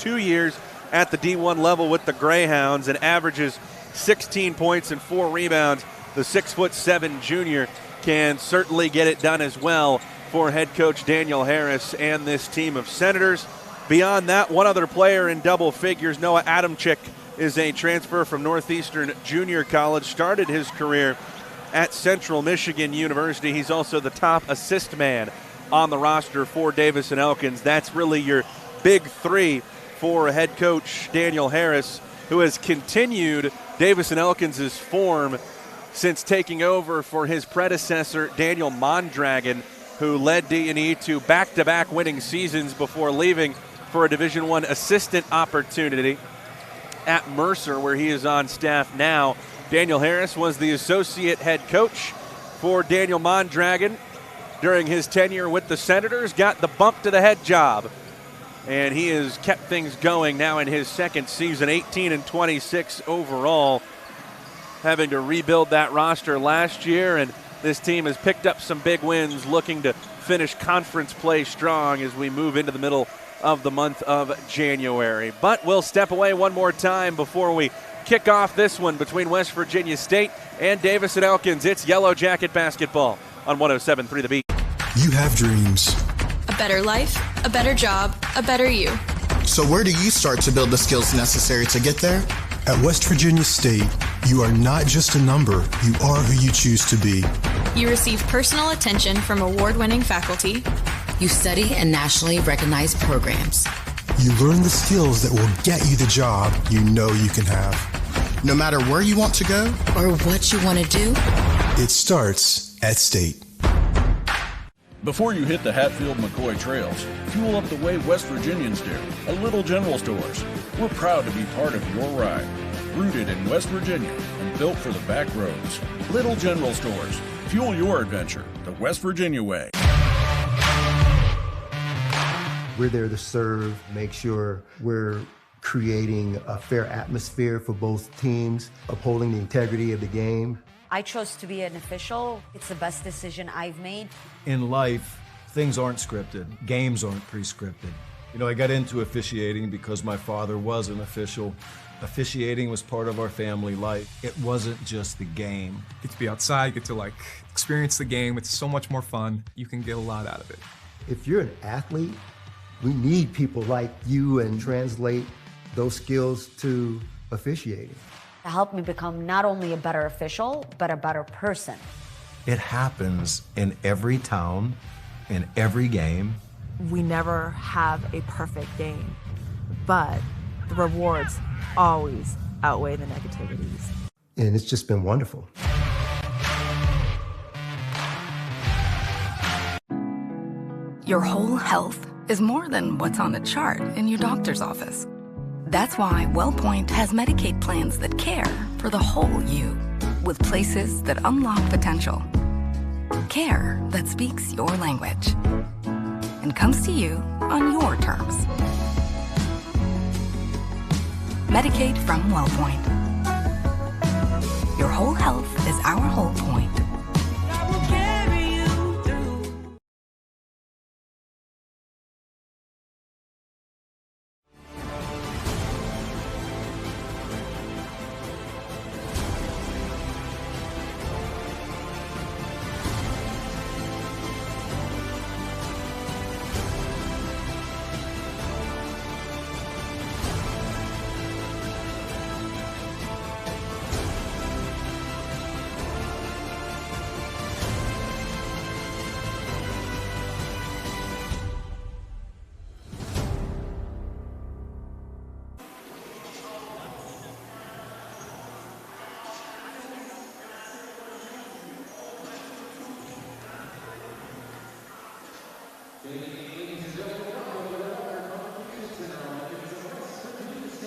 2 years at the D1 level with the Greyhounds and averages 16 points and 4 rebounds. The 6'7" junior can certainly get it done as well for head coach Daniel Harris and this team of Senators. Beyond that, one other player in double figures, Noah Adamczyk, is a transfer from Northeastern Junior College, started his career at Central Michigan University. He's also the top assist man on the roster for Davis and Elkins. That's really your big three for head coach Daniel Harris, who has continued Davis and Elkins' form since taking over for his predecessor, Daniel Mondragon, who led D&E to back-to-back winning seasons before leaving for a Division I assistant opportunity at Mercer, where he is on staff now. Daniel Harris was the associate head coach for Daniel Mondragon during his tenure with the Senators, got the bump to the head job, and he has kept things going now in his second season, 18-26 overall, having to rebuild that roster last year, and this team has picked up some big wins, looking to finish conference play strong as we move into the middle of the month of January. But we'll step away one more time before we kick off this one between West Virginia State and Davis and Elkins. It's Yellow Jacket basketball on 107.3 The Beat. You have dreams. A better life, a better job, a better you. So where do you start to build the skills necessary to get there? At West Virginia State, you are not just a number, you are who you choose to be. You receive personal attention from award-winning faculty. You study in nationally recognized programs. You learn the skills that will get you the job you know you can have. No matter where you want to go or what you want to do, it starts at State. Before you hit the Hatfield-McCoy trails, fuel up the way West Virginians do at Little General Stores. We're proud to be part of your ride. Rooted in West Virginia and built for the back roads. Little General Stores. Fuel your adventure the West Virginia way. We're there to serve, make sure we're creating a fair atmosphere for both teams, upholding the integrity of the game. I chose to be an official. It's the best decision I've made. In life, things aren't scripted. Games aren't pre-scripted. You know, I got into officiating because my father was an official. Officiating was part of our family life. It wasn't just the game. Get to be outside, get to experience the game. It's so much more fun. You can get a lot out of it. If you're an athlete, we need people like you and translate those skills to officiating. It helped me become not only a better official, but a better person. It happens in every town, in every game. We never have a perfect game, but the rewards always outweigh the negativities. And it's just been wonderful. your whole health is more than what's on the chart in your doctor's office. That's why WellPoint has Medicaid plans that care for the whole you, with places that unlock potential. Care that speaks your language and comes to you on your terms. Medicaid from WellPoint. Your whole health is our whole point.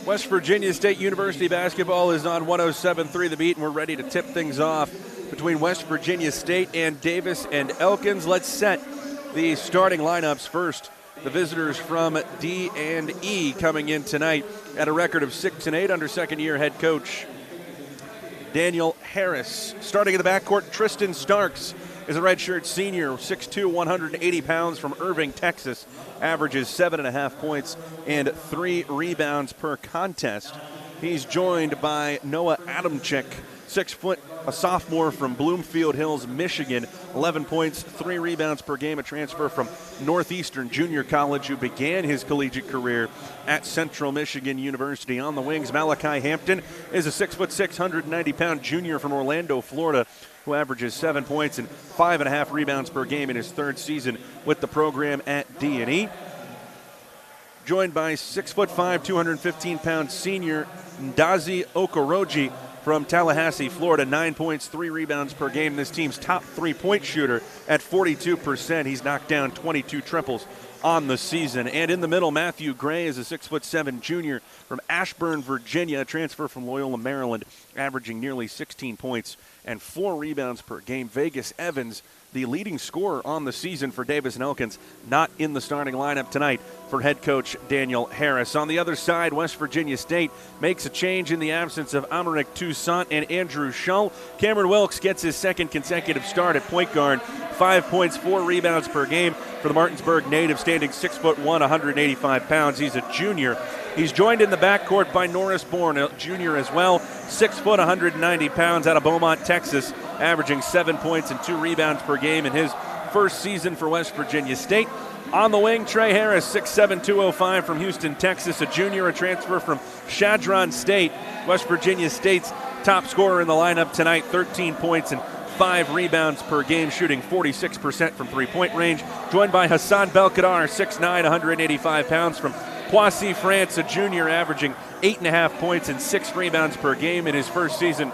West Virginia State University basketball is on 107.3 The Beat, and we're ready to tip things off between West Virginia State and Davis and Elkins. Let's set the starting lineups first. The visitors from D&E coming in tonight at a record of 6-8 under second-year head coach Daniel Harris. Starting in the backcourt, Tristan Starks is a redshirt senior, 6'2", 180 pounds from Irving, Texas. Averages 7.5 points and 3 rebounds per contest. He's joined by Noah Adamczyk, 6 foot, a sophomore from Bloomfield Hills, Michigan. 11 points, 3 rebounds per game, a transfer from Northeastern Junior College who began his collegiate career at Central Michigan University. On the wings, Malachi Hampton is a 6'6", 190-pound junior from Orlando, Florida, who averages 7 points and 5.5 rebounds per game in his 3rd season with the program at D&E. Joined by 6'5", 215-pound senior Ndazi Okoroji from Tallahassee, Florida. 9 points, 3 rebounds per game. This team's top 3-point shooter at 42%. He's knocked down 22 triples on the season. And in the middle, Matthew Gray is a 6'7" junior from Ashburn, Virginia, a transfer from Loyola, Maryland, averaging nearly 16 points and 4 rebounds per game. Vegas Evans, the leading scorer on the season for Davis and Elkins, not in the starting lineup tonight for head coach Daniel Harris. On the other side, West Virginia State makes a change in the absence of Americ Toussaint and Andrew Shull. Cameron Wilkes gets his 2nd consecutive start at point guard. 5 points, 4 rebounds per game for the Martinsburg native, standing 6'1", 185 pounds. He's a junior. He's joined in the backcourt by Norris Bourne, a junior as well, 6 foot, 190 pounds, out of Beaumont, Texas, averaging 7 points and 2 rebounds per game in his 1st season for West Virginia State. On the wing, Trey Harris, 6'7", 205 from Houston, Texas, a junior, a transfer from Chadron State. West Virginia State's top scorer in the lineup tonight, 13 points and 5 rebounds per game, shooting 46% from three-point range. Joined by Hassan Belkadar, 6'9", 185 pounds from Poissy, France, a junior, averaging 8.5 points and 6 rebounds per game in his 1st season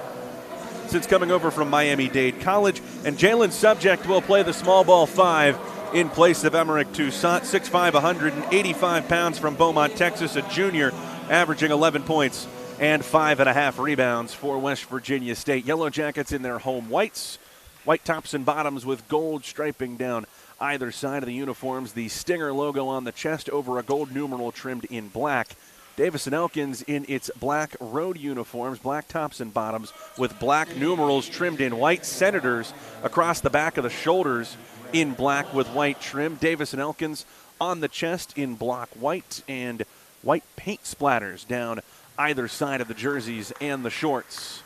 since coming over from Miami-Dade College. And Jalen Subject will play the small ball 5 in place of Americ Toussaint, 6'5", 185 pounds from Beaumont, Texas, a junior, averaging 11 points and 5.5 rebounds for West Virginia State. Yellow Jackets in their home whites, white tops and bottoms with gold striping down either side of the uniforms. The Stinger logo on the chest over a gold numeral trimmed in black. Davis and Elkins in its black road uniforms, black tops and bottoms with black numerals trimmed in white. Senators across the back of the shoulders in black with white trim. Davis and Elkins on the chest in block white and white paint splatters down either side of the jerseys and the shorts.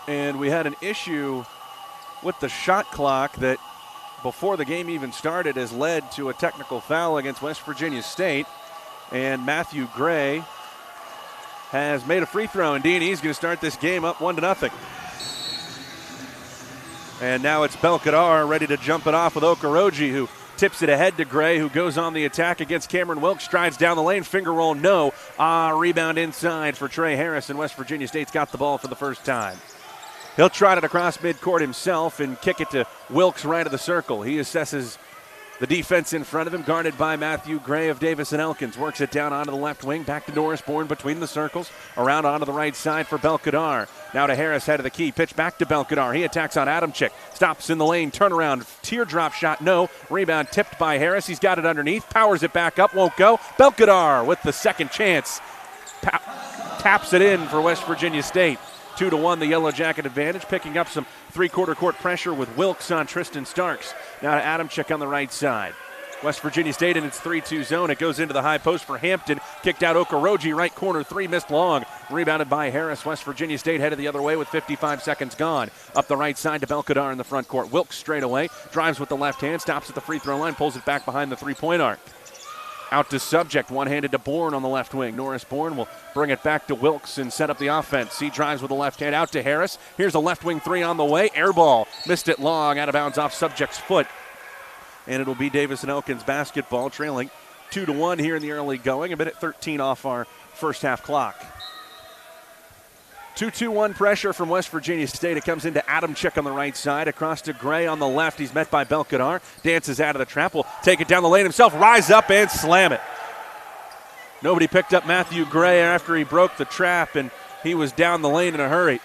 And we had an issue with the shot clock that before the game even started has led to a technical foul against West Virginia State. And Matthew Gray has made a free throw. Indeed, he's going to start this game up 1-0. And now it's Belkadar ready to jump it off with Okoroji, who tips it ahead to Gray, who goes on the attack against Cameron Wilkes, strides down the lane, finger roll, no. Rebound inside for Trey Harris, and West Virginia State's got the ball for the first time. He'll trot it across midcourt himself and kick it to Wilkes right of the circle. He assesses the defense in front of him, guarded by Matthew Gray of Davis and Elkins. Works it down onto the left wing, back to Norris Bourne between the circles, around onto the right side for Belkadar. Now to Harris, head of the key, pitch back to Belkadar. He attacks on Adamczyk, stops in the lane, turnaround, teardrop shot, no. Rebound tipped by Harris, he's got it underneath, powers it back up, won't go. Belkadar with the second chance, taps it in for West Virginia State. 2-1, the Yellow Jacket advantage, picking up some three-quarter court pressure with Wilkes on Tristan Starks. Now to Adamczyk on the right side. West Virginia State in its 3-2 zone. It goes into the high post for Hampton. Kicked out Okoroji, right corner, 3 missed long. Rebounded by Harris. West Virginia State headed the other way with 55 seconds gone. Up the right side to Belkadar in the front court. Wilkes straight away, drives with the left hand, stops at the free throw line, pulls it back behind the three-point arc. Out to Subject, one-handed to Bourne on the left wing. Norris Bourne will bring it back to Wilkes and set up the offense. He drives with the left hand out to Harris. Here's a left wing 3 on the way. Air ball. Missed it long, out of bounds off Subject's foot. And it'll be Davis and Elkins basketball, trailing 2-1 here in the early going. A minute 13 off our first half clock. 2-2-1 pressure from West Virginia State. It comes into Adamczyk on the right side. Across to Gray on the left. He's met by Belkadar. Dances out of the trap. Will take it down the lane himself. Rise up and slam it. Nobody picked up Matthew Gray after he broke the trap, and he was down the lane in a hurry.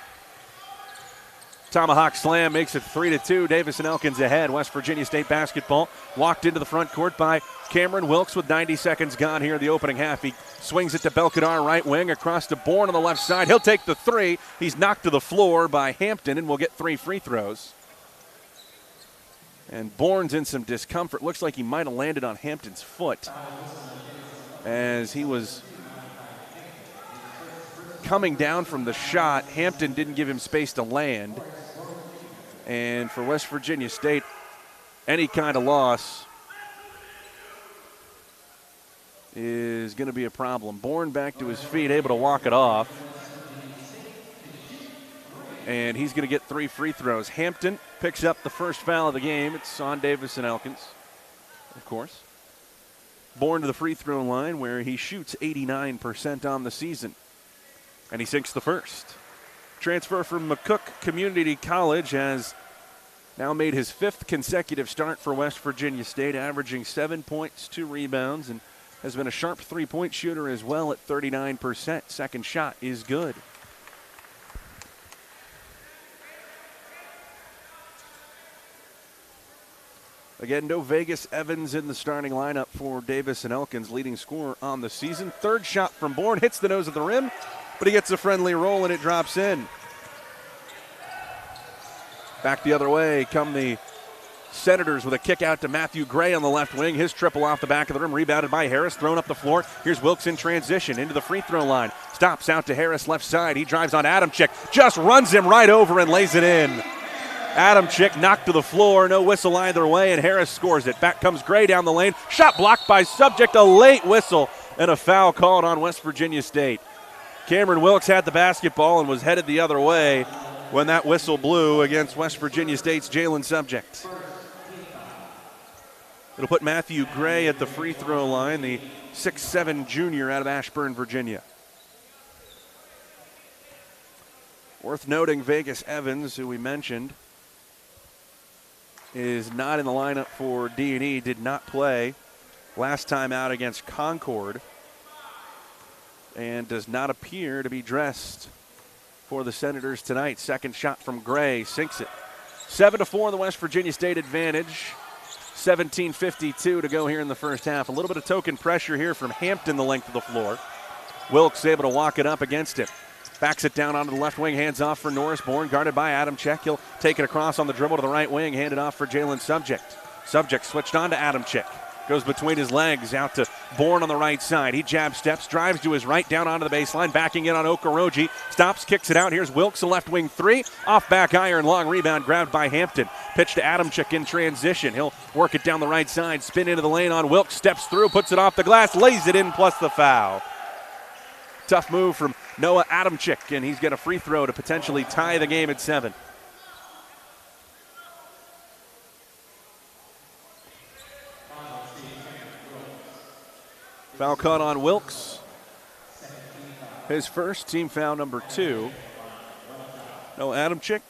Tomahawk slam makes it 3-2. Davis and Elkins ahead. West Virginia State basketball walked into the front court by Cameron Wilkes with 90 seconds gone here in the opening half. He swings it to Belkadar, right wing, across to Bourne on the left side. He'll take the three. He's knocked to the floor by Hampton and will get 3 free throws. And Bourne's in some discomfort. Looks like he might have landed on Hampton's foot as he was coming down from the shot. Hampton didn't give him space to land. And for West Virginia State, any kind of loss is going to be a problem. Bourne back to his feet, able to walk it off. And he's going to get 3 free throws. Hampton picks up the first foul of the game. It's on Davis and Elkins, of course. Bourne to the free throw line where he shoots 89% on the season. And he sinks the first. Transfer from McCook Community College has now made his 5th consecutive start for West Virginia State, averaging 7 points, 2 rebounds, and has been a sharp three-point shooter as well at 39%. Second shot is good. Again, no Vegas Evans in the starting lineup for Davis and Elkins, leading scorer on the season. Third shot from Bourne, hits the nose of the rim, but he gets a friendly roll and it drops in. Back the other way come the Senators with a kick out to Matthew Gray on the left wing. His triple off the back of the rim, rebounded by Harris, thrown up the floor. Here's Wilkes in transition into the free throw line. Stops out to Harris left side. He drives on Adamczyk, just runs him right over and lays it in. Adamczyk knocked to the floor, no whistle either way, and Harris scores it. Back comes Gray down the lane. Shot blocked by Subject, a late whistle, and a foul called on West Virginia State. Cameron Wilkes had the basketball and was headed the other way when that whistle blew against West Virginia State's Jalen Subject. It'll put Matthew Gray at the free throw line, the 6'7" junior out of Ashburn, Virginia. Worth noting, Vegas Evans, who we mentioned, is not in the lineup for D&E, did not play last time out against Concord, and does not appear to be dressed for the Senators tonight. Second shot from Gray, sinks it. 7-4, the West Virginia State advantage. 17:52 to go here in the first half. A little bit of token pressure here from Hampton the length of the floor. Wilkes able to walk it up against him. Backs it down onto the left wing, hands off for Norris Bourne, guarded by Adamczyk. He'll take it across on the dribble to the right wing, hand it off for Jalen Subject. Subject switched on to Adamczyk. Goes between his legs, out to Bourne on the right side. He jab steps, drives to his right, down onto the baseline, backing in on Okoroji. Stops, kicks it out. Here's Wilkes, a left wing three. Off back iron, long rebound, grabbed by Hampton. Pitch to Adamczyk in transition. He'll work it down the right side, spin into the lane on Wilkes, steps through, puts it off the glass, lays it in, plus the foul. Tough move from Noah Adamczyk, and he's got a free throw to potentially tie the game at 7. Foul caught on Wilkes. His first, team foul number 2. Noah Adamczyk,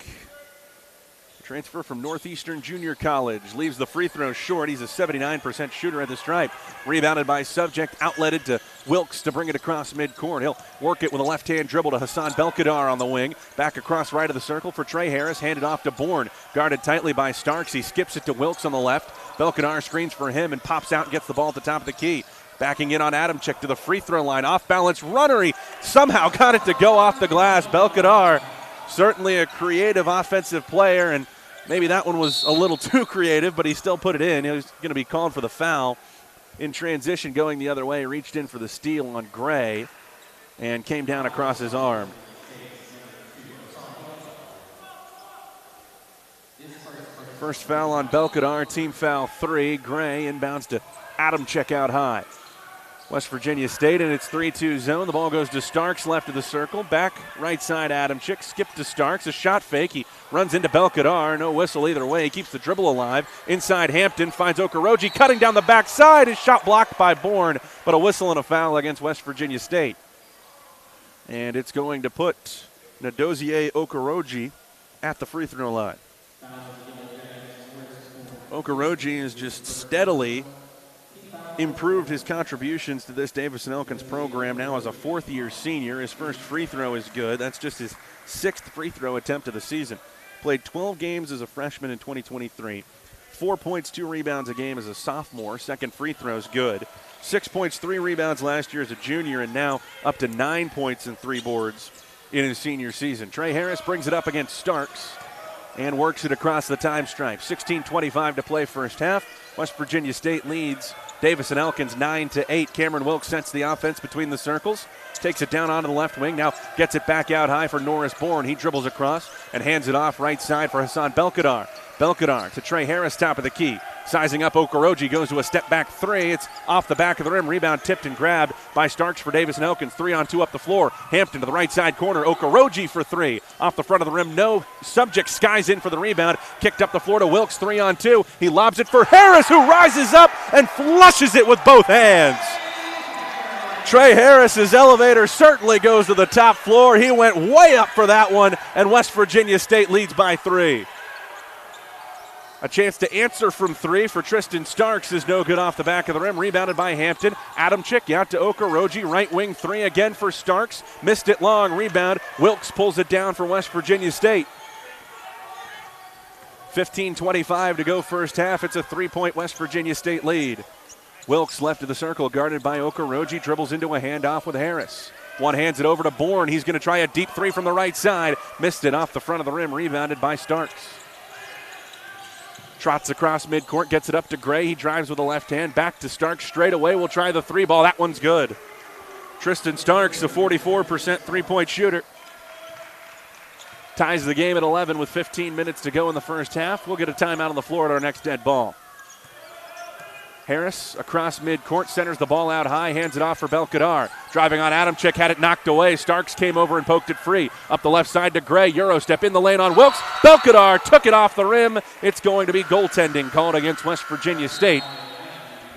transfer from Northeastern Junior College, leaves the free throw short. He's a 79% shooter at the stripe. Rebounded by Subject, outletted to Wilkes to bring it across midcourt. He'll work it with a left-hand dribble to Hassan Belkadar on the wing. Back across right of the circle for Trey Harris, handed off to Bourne. Guarded tightly by Starks. He skips it to Wilkes on the left. Belkadar screens for him and pops out and gets the ball at the top of the key. Backing in on Adamczyk to the free throw line. Off balance runner. He somehow got it to go off the glass. Belkadar, certainly a creative offensive player, and maybe that one was a little too creative, but he still put it in. He was going to be called for the foul. In transition, going the other way, reached in for the steal on Gray and came down across his arm. First foul on Belkadar, team foul 3. Gray inbounds to Adamczyk out high. West Virginia State in its 3-2 zone. The ball goes to Starks, left of the circle. Back right side, Adamczyk. Skip to Starks. A shot fake. He runs into Belkadar. No whistle either way. He keeps the dribble alive. Inside Hampton. Finds Okoroji cutting down the backside. His shot blocked by Bourne, but a whistle and a foul against West Virginia State. And it's going to put Nadozie Okoroji at the free throw line. Okoroji is just steadily improved his contributions to this Davis and Elkins program now as a fourth-year senior. His first free throw is good. That's just his 6th free throw attempt of the season. Played 12 games as a freshman in 2023. 4 points, 2 rebounds a game as a sophomore. Second free throw's good. 6 points, 3 rebounds last year as a junior, and now up to 9 points and 3 boards in his senior season. Trey Harris brings it up against Starks and works it across the time stripe. 16:25 to play first half. West Virginia State leads Davis and Elkins 9-8. Cameron Wilkes sets the offense between the circles. Takes it down onto the left wing. Now gets it back out high for Norris Bourne. He dribbles across and hands it off right side for Hassan Belkadar. Belkadar to Trey Harris, top of the key. Sizing up Okoroji, goes to a step back three. It's off the back of the rim. Rebound tipped and grabbed by Starks for Davis and Elkins. 3-on-2 up the floor. Hampton to the right side corner. Okoroji for three. Off the front of the rim. No subject. Skies in for the rebound. Kicked up the floor to Wilkes. 3-on-2. He lobs it for Harris, who rises up and flushes it with both hands. Trey Harris's elevator certainly goes to the top floor. He went way up for that one, and West Virginia State leads by 3. A chance to answer from 3 for Tristan Starks is no good off the back of the rim. Rebounded by Hampton. Adamczyk out to Okoroji. Right wing 3 again for Starks. Missed it long. Rebound. Wilkes pulls it down for West Virginia State. 15:25 to go first half. It's a 3-point West Virginia State lead. Wilkes left of the circle, guarded by Okoroji. Dribbles into a handoff with Harris. One hands it over to Bourne. He's going to try a deep 3 from the right side. Missed it off the front of the rim. Rebounded by Starks. Trots across midcourt, gets it up to Gray. He drives with the left hand. Back to Starks straight away. We'll try the 3 ball. That one's good. Tristan Starks, a 44% three-point shooter. Ties the game at 11 with 15 minutes to go in the first half. We'll get a timeout on the floor at our next dead ball. Harris across midcourt, centers the ball out high, hands it off for Belkadar. Driving on Adamczyk, had it knocked away. Starks came over and poked it free. Up the left side to Gray, Euro step in the lane on Wilkes. Belkadar took it off the rim. It's going to be goaltending called against West Virginia State.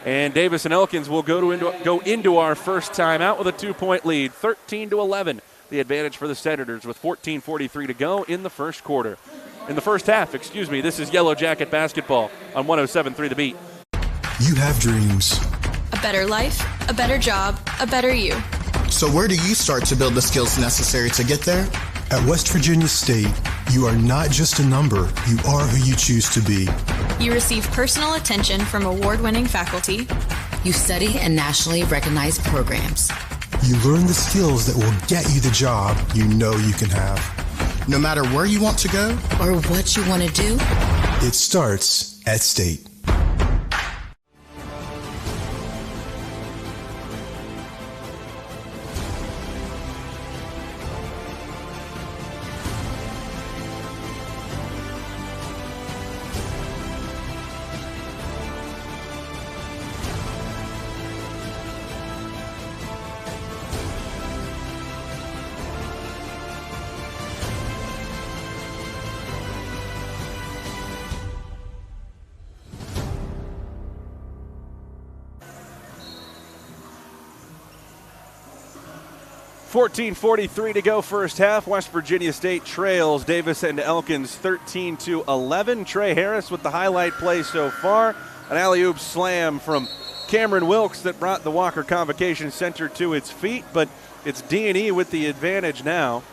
And Davis and Elkins will go into our first timeout with a 2-point lead, 13-11. The advantage for the Senators with 14:43 to go in the first quarter. In the first half, This is Yellow Jacket basketball on 107.3 The Beat. You have dreams. A better life, a better job, a better you. So where do you start to build the skills necessary to get there? At West Virginia State, you are not just a number, you are who you choose to be. You receive personal attention from award-winning faculty. You study in nationally recognized programs. You learn the skills that will get you the job you know you can have. No matter where you want to go or what you want to do, it starts at State. .43 to go first half. West Virginia State trails Davis and Elkins 13-11. Trey Harris with the highlight play so far. An alley-oop slam from Cameron Wilkes that brought the Walker Convocation Center to its feet, but it's D&E with the advantage now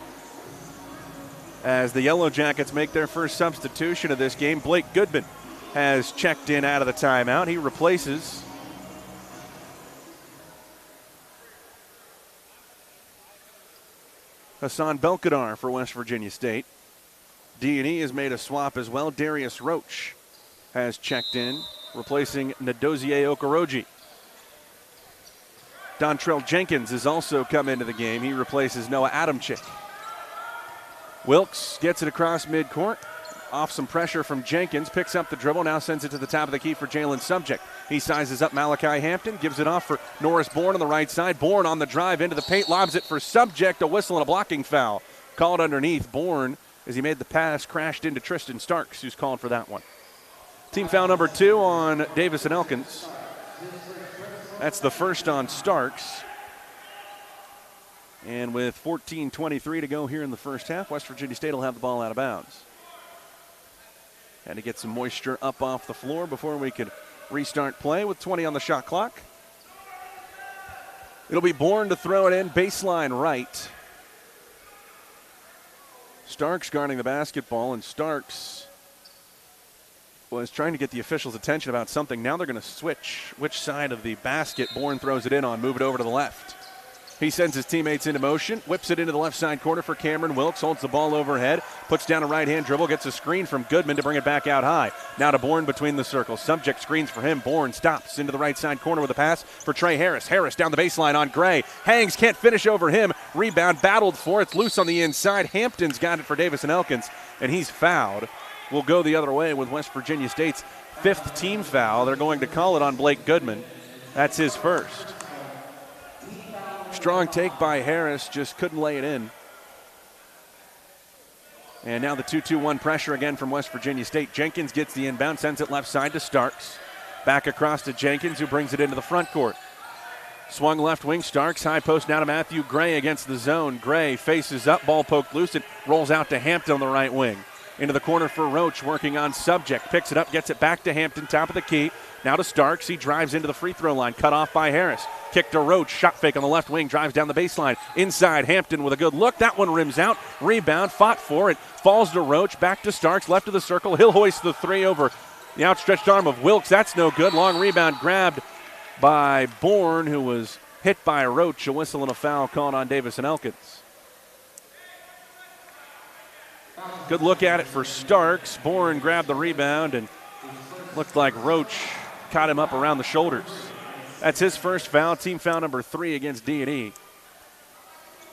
as the Yellow Jackets make their first substitution of this game. Blake Goodman has checked in out of the timeout. He replaces Hassan Belkadar for West Virginia State. D&E has made a swap as well. Darius Roach has checked in, replacing Nadozie Okoroji. Dontrell Jenkins has also come into the game. He replaces Noah Adamczyk. Wilkes gets it across midcourt. Off some pressure from Jenkins, picks up the dribble, now sends it to the top of the key for Jalen Subject. He sizes up Malachi Hampton, gives it off for Norris Bourne on the right side. Bourne on the drive into the paint, lobs it for Subject, a whistle and a blocking foul. Called underneath. Bourne, as he made the pass, crashed into Tristan Starks, who's called for that one. Team foul number 2 on Davis and Elkins. That's the first on Starks. And with 14:23 to go here in the first half, West Virginia State will have the ball out of bounds. Had to get some moisture up off the floor before we could restart play with 20 on the shot clock. It'll be Bourne to throw it in, baseline right. Starks guarding the basketball, and Starks was trying to get the officials' attention about something. Now they're going to switch which side of the basket Bourne throws it in on, move it over to the left. He sends his teammates into motion, whips it into the left side corner for Cameron Wilkes, holds the ball overhead, puts down a right-hand dribble, gets a screen from Goodman to bring it back out high. Now to Bourne between the circles. Subject screens for him. Bourne stops into the right side corner with a pass for Trey Harris. Harris down the baseline on Gray. Hangs, can't finish over him. Rebound, battled for. It's loose on the inside. Hampton's got it for Davis and Elkins, and he's fouled. Will go the other way with West Virginia State's 5th team foul. They're going to call it on Blake Goodman. That's his first. Strong take by Harris, just couldn't lay it in. And now the 2-2-1 pressure again from West Virginia State. Jenkins gets the inbound, sends it left side to Starks. Back across to Jenkins, who brings it into the front court. Swung left wing, Starks, high post now to Matthew Gray against the zone. Gray faces up, ball poked loose, it rolls out to Hampton on the right wing. Into the corner for Roach, working on Subject. Picks it up, gets it back to Hampton, top of the key. Now to Starks, he drives into the free throw line, cut off by Harris. Kick to Roach, shot fake on the left wing, drives down the baseline. Inside, Hampton with a good look. That one rims out. Rebound, fought for it. Falls to Roach, back to Starks, left of the circle. He'll hoist the three over the outstretched arm of Wilkes. That's no good. Long rebound grabbed by Bourne, who was hit by Roach. A whistle and a foul called on Davis and Elkins. Good look at it for Starks. Bourne grabbed the rebound and looked like Roach caught him up around the shoulders. That's his first foul, team foul number 3 against D&E,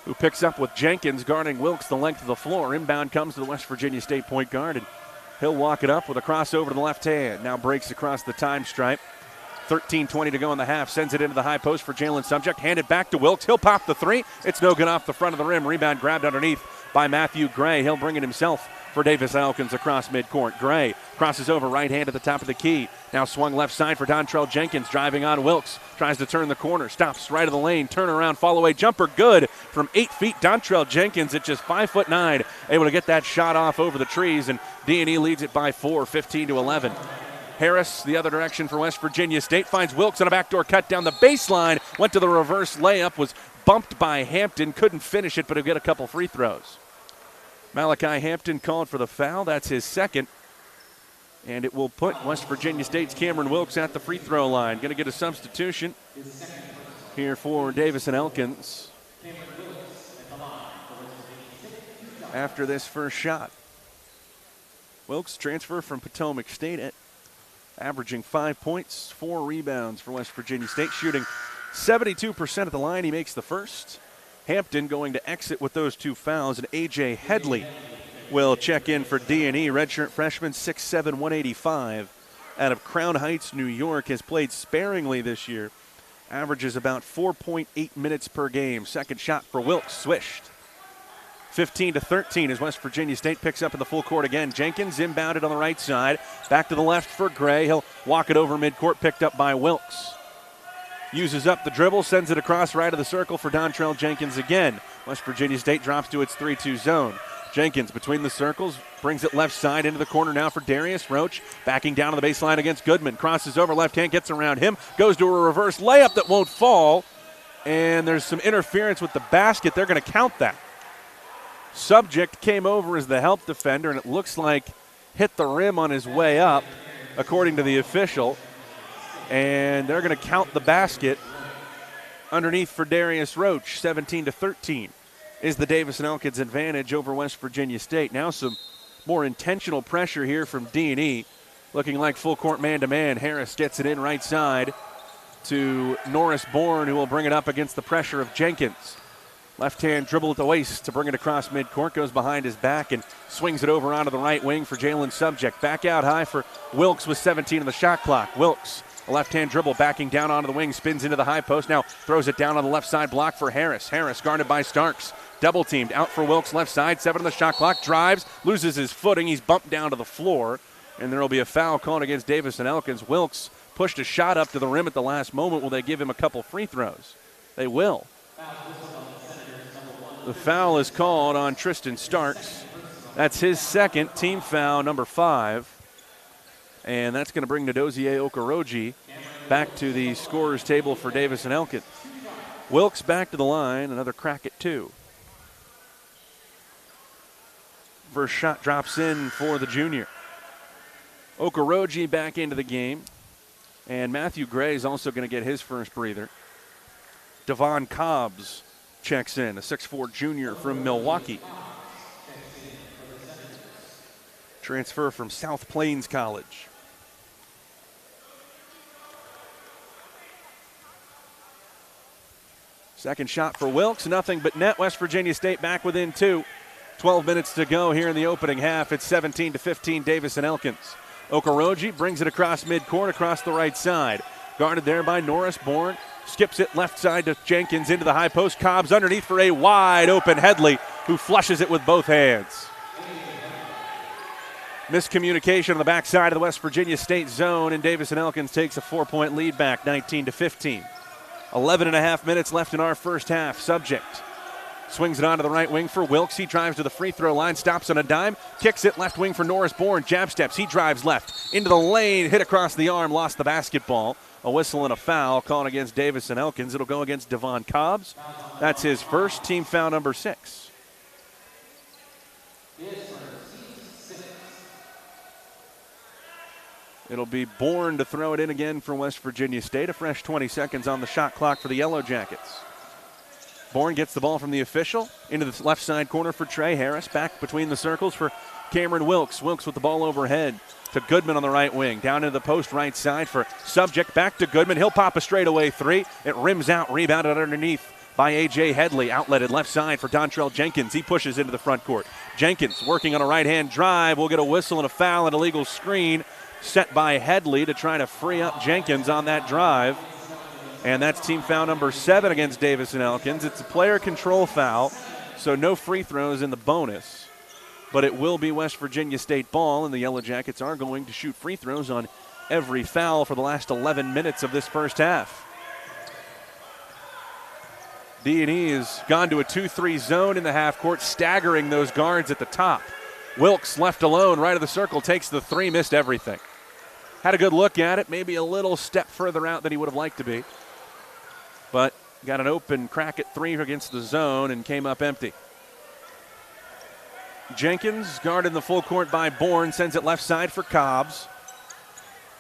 who picks up with Jenkins guarding Wilkes the length of the floor. Inbound comes to the West Virginia State point guard, and he'll walk it up with a crossover to the left hand. Now breaks across the time stripe. 13:20 to go in the half. Sends it into the high post for Jalen Subject. Handed back to Wilkes. He'll pop the three. It's no good off the front of the rim. Rebound grabbed underneath by Matthew Gray. He'll bring it himself for Davis Elkins across midcourt. Gray crosses over right hand at the top of the key. Now swung left side for Dontrell Jenkins, driving on Wilkes. Tries to turn the corner. Stops right of the lane. Turn around, fall away jumper. Good from 8 feet. Dontrell Jenkins at just 5'9", able to get that shot off over the trees, and D&E leads it by 4, 15-11. Harris, the other direction for West Virginia State, finds Wilkes on a backdoor cut down the baseline. Went to the reverse layup, was bumped by Hampton. Couldn't finish it, but he'll get a couple free throws. Malachi Hampton called for the foul. That's his second. And it will put West Virginia State's Cameron Wilkes at the free throw line. Going to get a substitution here for Davis and Elkins after this first shot. Wilkes transfer from Potomac State, averaging 5 points, 4 rebounds for West Virginia State, shooting 72% at the line. He makes the first. Hampton going to exit with those 2 fouls, and A.J. Headley will check in for D&E. Redshirt freshman, 6'7", 185, out of Crown Heights, New York, has played sparingly this year. Averages about 4.8 minutes per game. Second shot for Wilkes, swished. 15-13 as West Virginia State picks up in the full court again. Jenkins inbounded on the right side. Back to the left for Gray. He'll walk it over midcourt, picked up by Wilkes. Uses up the dribble, sends it across right of the circle for Dontrell Jenkins again. West Virginia State drops to its 3-2 zone. Jenkins between the circles, brings it left side into the corner now for Darius Roach. Backing down to the baseline against Goodman. Crosses over, left hand gets around him. Goes to a reverse layup that won't fall. And there's some interference with the basket. They're going to count that. Subject came over as the help defender, and it looks like hit the rim on his way up, according to the official. And they're going to count the basket underneath for Darius Roach. 17-13 is the Davis and Elkins advantage over West Virginia State. Now some more intentional pressure here from D&E. Looking like full court man-to-man. Harris gets it in right side to Norris Bourne, who will bring it up against the pressure of Jenkins. Left-hand dribble at the waist to bring it across midcourt. Goes behind his back and swings it over onto the right wing for Jalen Subject. Back out high for Wilkes with 17 on the shot clock. Wilkes, a left-hand dribble, backing down onto the wing, spins into the high post. Now throws it down on the left side block for Harris. Harris guarded by Starks. Double-teamed out for Wilkes left side. 7 on the shot clock. Drives, loses his footing. He's bumped down to the floor. And there will be a foul called against Davis and Elkins. Wilkes pushed a shot up to the rim at the last moment. Will they give him a couple free throws? They will. The foul is called on Tristan Starks. That's his second, team foul number 5. And that's going to bring Nadozie Okoroji back to the scorer's table for Davis and Elkins. Wilkes back to the line, another crack at 2. First shot drops in for the junior. Okoroji back into the game. And Matthew Gray is also going to get his first breather. Devon Cobbs checks in, a 6'4 junior from Milwaukee. Transfer from South Plains College. Second shot for Wilkes, nothing but net. West Virginia State back within 2. 12 minutes to go here in the opening half. It's 17-15, Davis and Elkins. Okoroji brings it across midcourt, across the right side. Guarded there by Norris Bourne. Skips it left side to Jenkins into the high post. Cobbs underneath for a wide open Headley, who flushes it with both hands. Miscommunication on the backside of the West Virginia State zone, and Davis and Elkins takes a 4-point lead back, 19-15. 11 and a half minutes left in our first half. Subject swings it onto the right wing for Wilkes. He drives to the free throw line, stops on a dime, kicks it left wing for Norris Bourne. Jab steps, he drives left into the lane, hit across the arm, lost the basketball. A whistle and a foul called against Davis and Elkins. It'll go against Devon Cobbs. That's his first, team foul number 6. It'll be Bourne to throw it in again for West Virginia State. A fresh 20 seconds on the shot clock for the Yellow Jackets. Bourne gets the ball from the official into the left side corner for Trey Harris. Back between the circles for Cameron Wilkes. Wilkes with the ball overhead to Goodman on the right wing. Down into the post right side for Subject. Back to Goodman. He'll pop a straightaway 3. It rims out, rebounded underneath by A.J. Headley. Outletted left side for Dontrell Jenkins. He pushes into the front court. Jenkins working on a right-hand drive. We'll get a whistle and a foul, an illegal screen set by Headley to try to free up Jenkins on that drive. And that's team foul number 7 against Davis and Elkins. It's a player control foul, so no free throws in the bonus. But it will be West Virginia State ball, and the Yellow Jackets are going to shoot free throws on every foul for the last 11 minutes of this first half. D&E has gone to a 2-3 zone in the half court, staggering those guards at the top. Wilkes left alone, right of the circle, takes the 3, missed everything. Had a good look at it, maybe a little step further out than he would have liked to be. But got an open crack at 3 against the zone and came up empty. Jenkins, guarded in the full court by Bourne, sends it left side for Cobbs.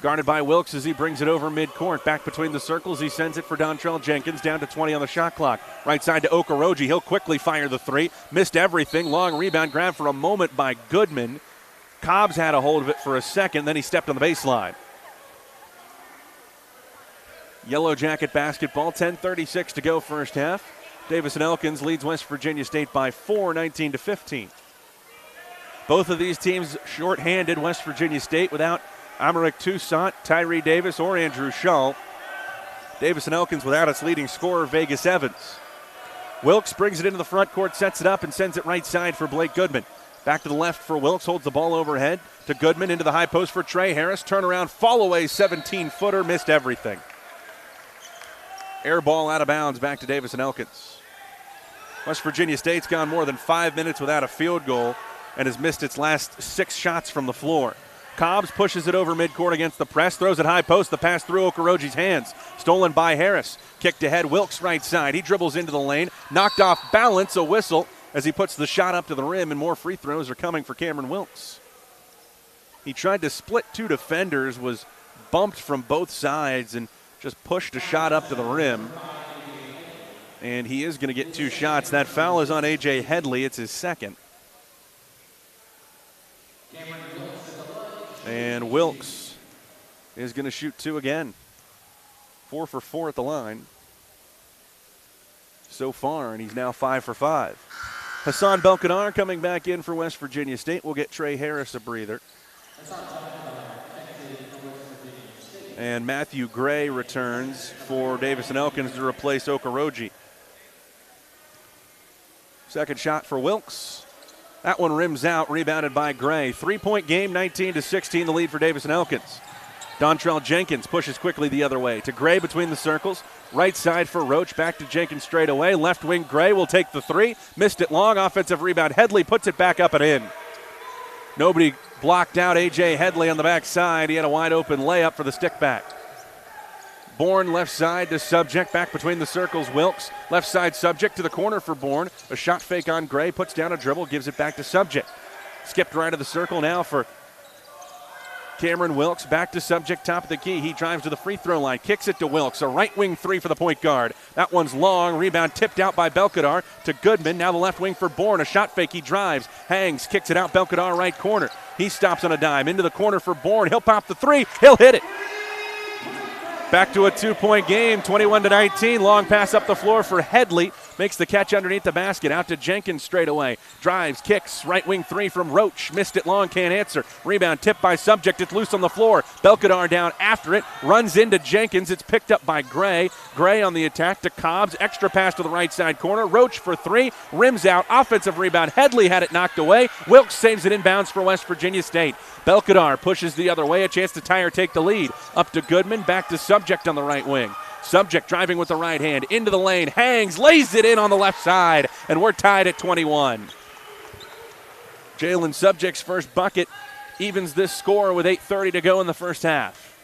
Guarded by Wilkes as he brings it over midcourt. Back between the circles, he sends it for Dontrell Jenkins, down to 20 on the shot clock. Right side to Okoroji, he'll quickly fire the 3. Missed everything, long rebound grab for a moment by Goodman. Cobbs had a hold of it for a second, then he stepped on the baseline. Yellow Jacket basketball, 10:36 to go first half. Davis and Elkins leads West Virginia State by 4, 19-15. Both of these teams short-handed. West Virginia State without Americ Toussaint, Tyree Davis, or Andrew Shull. Davis and Elkins without its leading scorer, Vegas Evans. Wilkes brings it into the front court, sets it up, and sends it right side for Blake Goodman. Back to the left for Wilkes, holds the ball overhead to Goodman, into the high post for Trey Harris. Turnaround, fall away, 17-footer, missed everything. Air ball out of bounds, back to Davis and Elkins. West Virginia State's gone more than 5 minutes without a field goal and has missed its last 6 shots from the floor. Cobbs pushes it over midcourt against the press, throws it high post, the pass through Okoroji's hands. Stolen by Harris. Kicked ahead, Wilkes right side. He dribbles into the lane, knocked off balance, a whistle as he puts the shot up to the rim, and more free throws are coming for Cameron Wilkes. He tried to split 2 defenders, was bumped from both sides, and just pushed a shot up to the rim. And he is going to get 2 shots. That foul is on A.J. Headley. It's his second. And Wilkes is going to shoot 2 again. 4 for 4 at the line so far, and he's now 5 for 5. Hassan Belkanar coming back in for West Virginia State. We'll get Trey Harris a breather. And Matthew Gray returns for Davis and Elkins to replace Okoroji. Second shot for Wilkes. That one rims out, rebounded by Gray. 3-point game, 19-16, the lead for Davis and Elkins. Dontrell Jenkins pushes quickly the other way to Gray between the circles. Right side for Roach, back to Jenkins straight away. Left wing Gray will take the 3. Missed it long, offensive rebound. Headley puts it back up and in. Nobody blocked out A.J. Headley on the backside. He had a wide open layup for the stick back. Bourne left side to Subject, back between the circles. Wilkes, left side Subject to the corner for Bourne. A shot fake on Gray, puts down a dribble, gives it back to Subject. Skipped right of the circle now for Cameron Wilkes. Back to Subject, top of the key. He drives to the free throw line, kicks it to Wilkes. A right wing three for the point guard. That one's long. Rebound tipped out by Belkadar to Goodman. Now the left wing for Bourne. A shot fake. He drives, hangs, kicks it out. Belkadar right corner. He stops on a dime. Into the corner for Bourne. He'll pop the three. He'll hit it. Back to a 2-point game, 21-19. Long pass up the floor for Headley. Makes the catch underneath the basket. Out to Jenkins straight away. Drives, kicks, right wing three from Roach. Missed it long, can't answer. Rebound tipped by Subject. It's loose on the floor. Belkadar down after it. Runs into Jenkins. It's picked up by Gray. Gray on the attack to Cobbs. Extra pass to the right side corner. Roach for three. Rims out. Offensive rebound. Headley had it knocked away. Wilkes saves it inbounds for West Virginia State. Belkadar pushes the other way. A chance to tie or take the lead. Up to Goodman. Back to Subject on the right wing. Subject driving with the right hand into the lane, hangs, lays it in on the left side, and we're tied at 21. Jalen Subject's first bucket evens this score with 8:30 to go in the first half.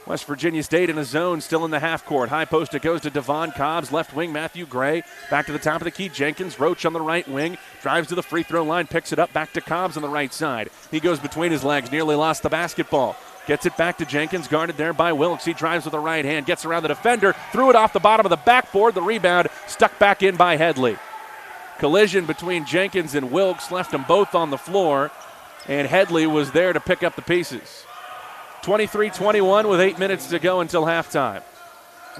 West Virginia State in a zone, still in the half court. High post, it goes to Devon Cobbs. Left wing, Matthew Gray. Back to the top of the key, Jenkins. Roach on the right wing. Drives to the free throw line, picks it up. Back to Cobbs on the right side. He goes between his legs, nearly lost the basketball. Gets it back to Jenkins, guarded there by Wilkes. He drives with the right hand, gets around the defender, threw it off the bottom of the backboard. The rebound stuck back in by Headley. Collision between Jenkins and Wilkes left them both on the floor, and Headley was there to pick up the pieces. 23-21 with 8 minutes to go until halftime.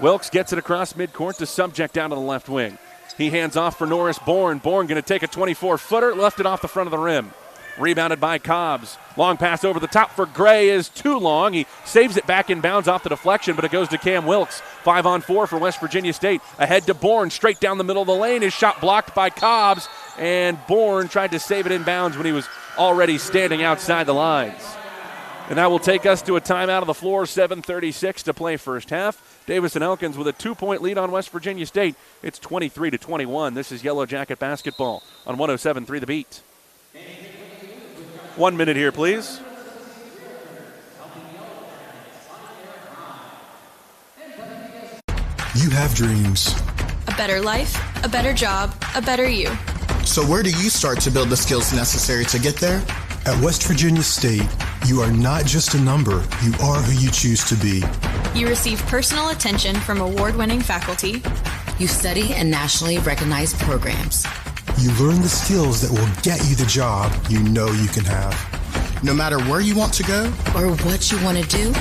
Wilkes gets it across midcourt to Subject down to the left wing. He hands off for Norris Bourne. Bourne going to take a 24-footer, left it off the front of the rim. Rebounded by Cobbs. Long pass over the top for Gray is too long. He saves it back in bounds off the deflection, but it goes to Cam Wilkes. 5-on-4 for West Virginia State. Ahead to Bourne, straight down the middle of the lane. His shot blocked by Cobbs, and Bourne tried to save it in bounds when he was already standing outside the lines. And that will take us to a timeout of the floor, 7:36 to play first half. Davis and Elkins with a 2-point lead on West Virginia State. It's 23-21. This is Yellow Jacket basketball on 107.3 The Beat. 1 minute here, please. You have dreams. A better life, a better job, a better you. So where do you start to build the skills necessary to get there? At West Virginia State, you are not just a number, you are who you choose to be. You receive personal attention from award-winning faculty. You study in nationally recognized programs. You learn the skills that will get you the job you know you can have. No matter where you want to go or what you want to do,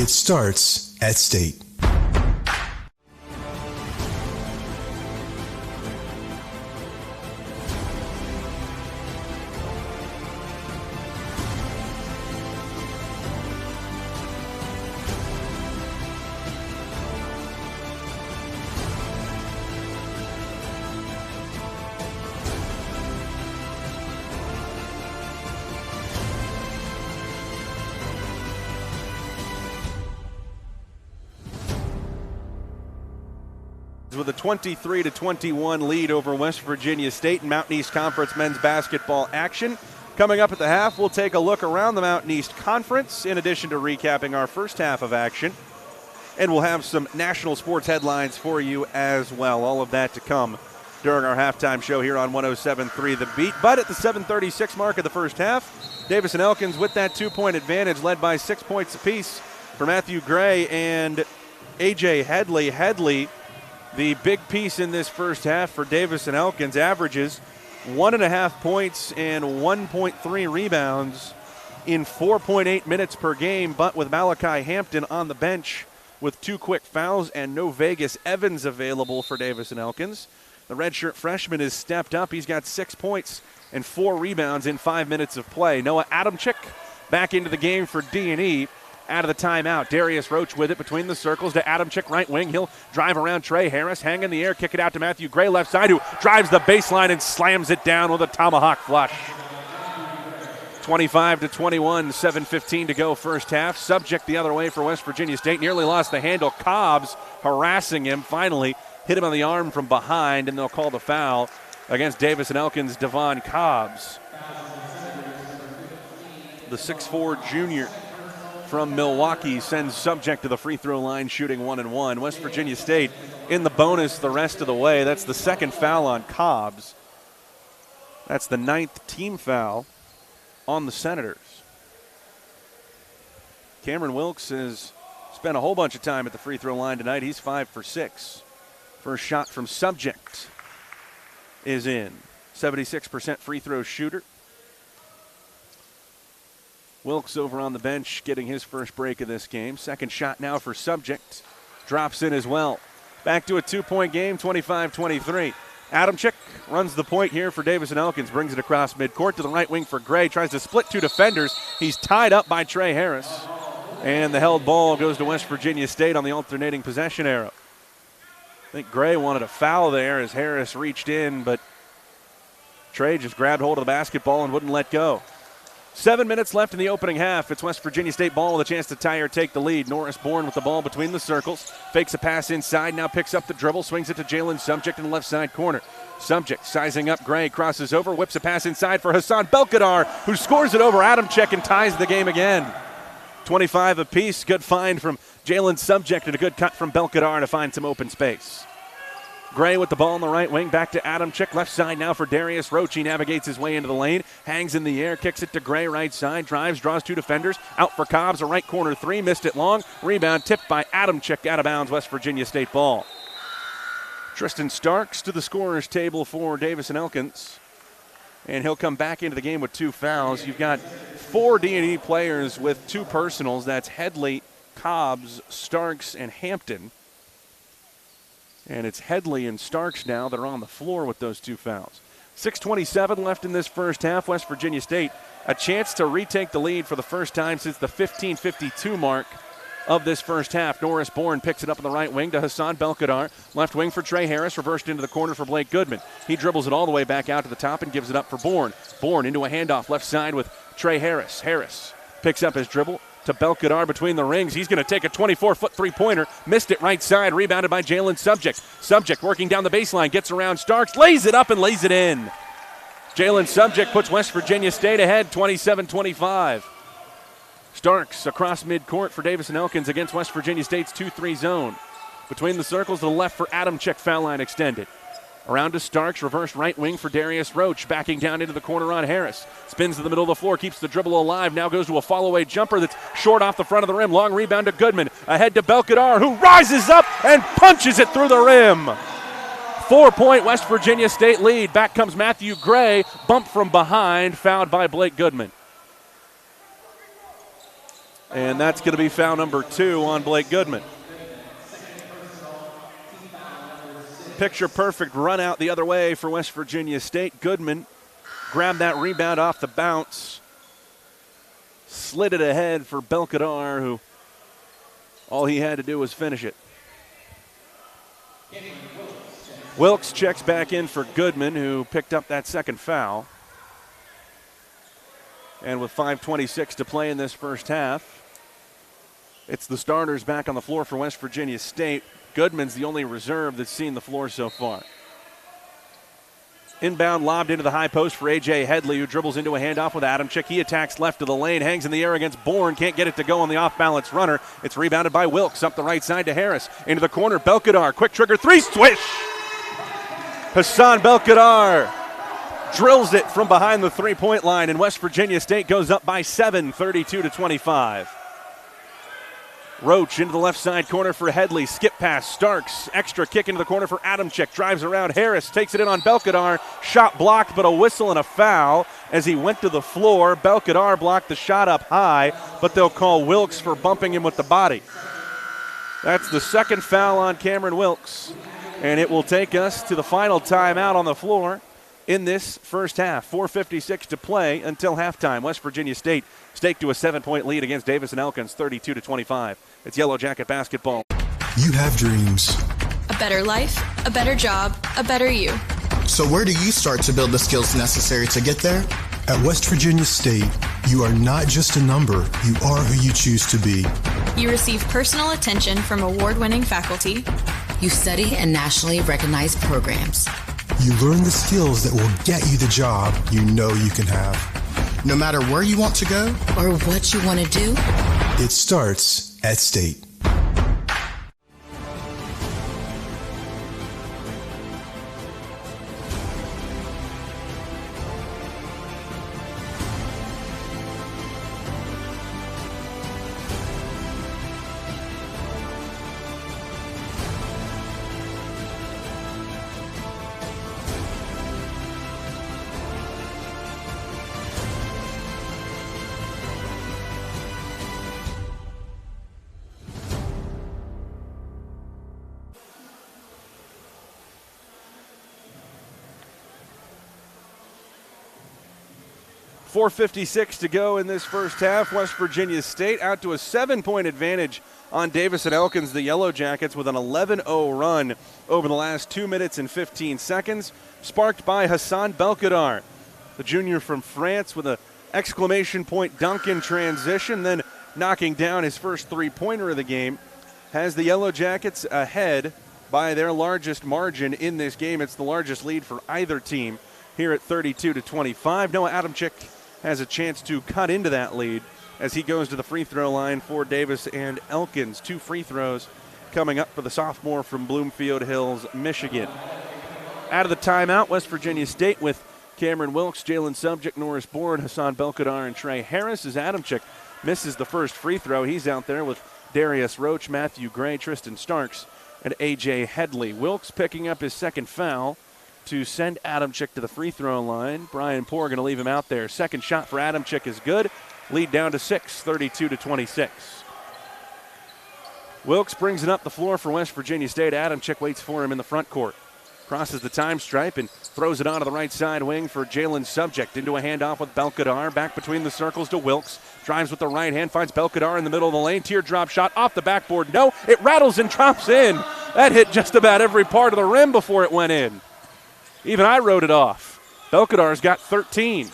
it starts at State. With a 23-21 lead over West Virginia State in Mountain East Conference men's basketball action. Coming up at the half, we'll take a look around the Mountain East Conference in addition to recapping our first half of action. And we'll have some national sports headlines for you as well. All of that to come during our halftime show here on 107.3 The Beat. But at the 7:36 mark of the first half, Davis and Elkins with that 2-point advantage, led by 6 points apiece for Matthew Gray and A.J. Headley. Headley, the big piece in this first half for Davis and Elkins, averages 1.5 points and 1.3 rebounds in 4.8 minutes per game, but with Malachi Hampton on the bench with 2 quick fouls and no Vegas Evans available for Davis and Elkins. The redshirt freshman has stepped up. He's got 6 points and 4 rebounds in 5 minutes of play. Noah Adamczyk back into the game for D&E. Out of the timeout, Darius Roach with it between the circles to Adamczyk, right wing. He'll drive around Trey Harris, hang in the air, kick it out to Matthew Gray, left side, who drives the baseline and slams it down with a tomahawk flush. 25-21, 7:15 to go first half. Subject the other way for West Virginia State. Nearly lost the handle. Cobbs harassing him. Finally hit him on the arm from behind, and they'll call the foul against Davis and Elkins' Devon Cobbs. The 6'4 junior from Milwaukee sends Subject to the free throw line, shooting 1-1. West Virginia State in the bonus the rest of the way. That's the second foul on Cobbs. That's the 9th team foul on the Senators. Cameron Wilkes has spent a whole bunch of time at the free throw line tonight. He's 5 for 6. First shot from Subject is in. 76% free throw shooter. Wilkes over on the bench getting his first break of this game. Second shot now for Subject. Drops in as well. Back to a 2-point game, 25-23. Adamczyk runs the point here for Davis and Elkins. Brings it across midcourt to the right wing for Gray. Tries to split two defenders. He's tied up by Trey Harris. And the held ball goes to West Virginia State on the alternating possession arrow. I think Gray wanted a foul there as Harris reached in, but Trey just grabbed hold of the basketball and wouldn't let go. 7 minutes left in the opening half. It's West Virginia State ball with a chance to tie or take the lead. Norris Bourne with the ball between the circles. Fakes a pass inside, now picks up the dribble, swings it to Jalen Subject in the left side corner. Subject sizing up Gray, crosses over, whips a pass inside for Hassan Belkadar, who scores it over Adamczyk and ties the game again. 25 apiece. Good find from Jalen Subject and a good cut from Belkadar to find some open space. Gray with the ball on the right wing, back to Adamczyk. Left side now for Darius Roach. He navigates his way into the lane, hangs in the air, kicks it to Gray right side, drives, draws two defenders. Out for Cobbs, a right corner three, missed it long. Rebound tipped by Adamczyk, out of bounds, West Virginia State ball. Tristan Starks to the scorer's table for Davis and Elkins. And he'll come back into the game with 2 fouls. You've got 4 D&E players with 2 personals. That's Headley, Cobbs, Starks, and Hampton. And it's Headley and Starks now that are on the floor with those 2 fouls. 6:27 left in this first half. West Virginia State a chance to retake the lead for the first time since the 15:52 mark of this first half. Norris Bourne picks it up on the right wing to Hassan Belkadar. Left wing for Trey Harris, reversed into the corner for Blake Goodman. He dribbles it all the way back out to the top and gives it up for Bourne. Bourne into a handoff left side with Trey Harris. Harris picks up his dribble to Belkadar between the rings. He's going to take a 24-foot three-pointer. Missed it right side. Rebounded by Jalen Subject. Subject working down the baseline. Gets around Starks. Lays it up and lays it in. Jalen Subject puts West Virginia State ahead 27-25. Starks across midcourt for Davis and Elkins against West Virginia State's 2-3 zone. Between the circles to the left for Adamczyk. Foul line extended. Around to Starks, reversed right wing for Darius Roach, backing down into the corner on Harris. Spins to the middle of the floor, keeps the dribble alive, now goes to a fall-away jumper that's short off the front of the rim. Long rebound to Goodman, ahead to Belkadar, who rises up and punches it through the rim. 4-point West Virginia State lead. Back comes Matthew Gray, bumped from behind, fouled by Blake Goodman. And that's going to be foul number 2 on Blake Goodman. Picture perfect run out the other way for West Virginia State. Goodman grabbed that rebound off the bounce, slid it ahead for Belkadar, who all he had to do was finish it. Wilkes checks back in for Goodman, who picked up that second foul. And with 5:26 to play in this first half, it's the starters back on the floor for West Virginia State. Goodman's the only reserve that's seen the floor so far. Inbound lobbed into the high post for A.J. Headley, who dribbles into a handoff with Adamczyk. He attacks left of the lane, hangs in the air against Bourne, can't get it to go on the off-balance runner. It's rebounded by Wilkes up the right side to Harris. Into the corner, Belkadar, quick trigger three, swish! Hassan Belkadar drills it from behind the three-point line, and West Virginia State goes up by 7, 32-25. Roach into the left side corner for Headley. Skip pass, Starks. Extra kick into the corner for Adamczyk. Drives around Harris. Takes it in on Belkadar. Shot blocked, but a whistle and a foul as he went to the floor. Belkadar blocked the shot up high, but they'll call Wilkes for bumping him with the body. That's the second foul on Cameron Wilkes, and it will take us to the final timeout on the floor in this first half. 4:56 to play until halftime. West Virginia State staked to a 7-point lead against Davis and Elkins, 32-25. It's Yellow Jacket basketball. You have dreams. A better life, a better job, a better you. So where do you start to build the skills necessary to get there? At West Virginia State, you are not just a number, you are who you choose to be. You receive personal attention from award-winning faculty. You study in nationally recognized programs. You learn the skills that will get you the job you know you can have. No matter where you want to go or what you want to do, it starts at State. 4:56 to go in this first half. West Virginia State out to a 7-point advantage on Davis and Elkins, the Yellow Jackets, with an 11-0 run over the last 2 minutes and 15 seconds, sparked by Hassan Belkadar, the junior from France, with an exclamation point dunk in transition, then knocking down his first three-pointer of the game, has the Yellow Jackets ahead by their largest margin in this game. It's the largest lead for either team here at 32-25. Noah Adamczyk has a chance to cut into that lead as he goes to the free throw line for Davis and Elkins. 2 free throws coming up for the sophomore from Bloomfield Hills, Michigan. Out of the timeout, West Virginia State with Cameron Wilkes, Jalen Subject, Norris Bourne, Hassan Belkadar, and Trey Harris as Adamczyk misses the first free throw. He's out there with Darius Roach, Matthew Gray, Tristan Starks, and A.J. Headley. Wilkes picking up his second foul to send Adamczyk to the free throw line. Brian Poore going to leave him out there. Second shot for Adamczyk is good. Lead down to 6, 32-26. Wilkes brings it up the floor for West Virginia State. Adamczyk waits for him in the front court. Crosses the time stripe and throws it onto the right side wing for Jalen Subject. Into a handoff with Belkadar. Back between the circles to Wilkes. Drives with the right hand. Finds Belkadar in the middle of the lane. Teardrop shot off the backboard. No, it rattles and drops in. That hit just about every part of the rim before it went in. Even I wrote it off. Belkadar's got 13.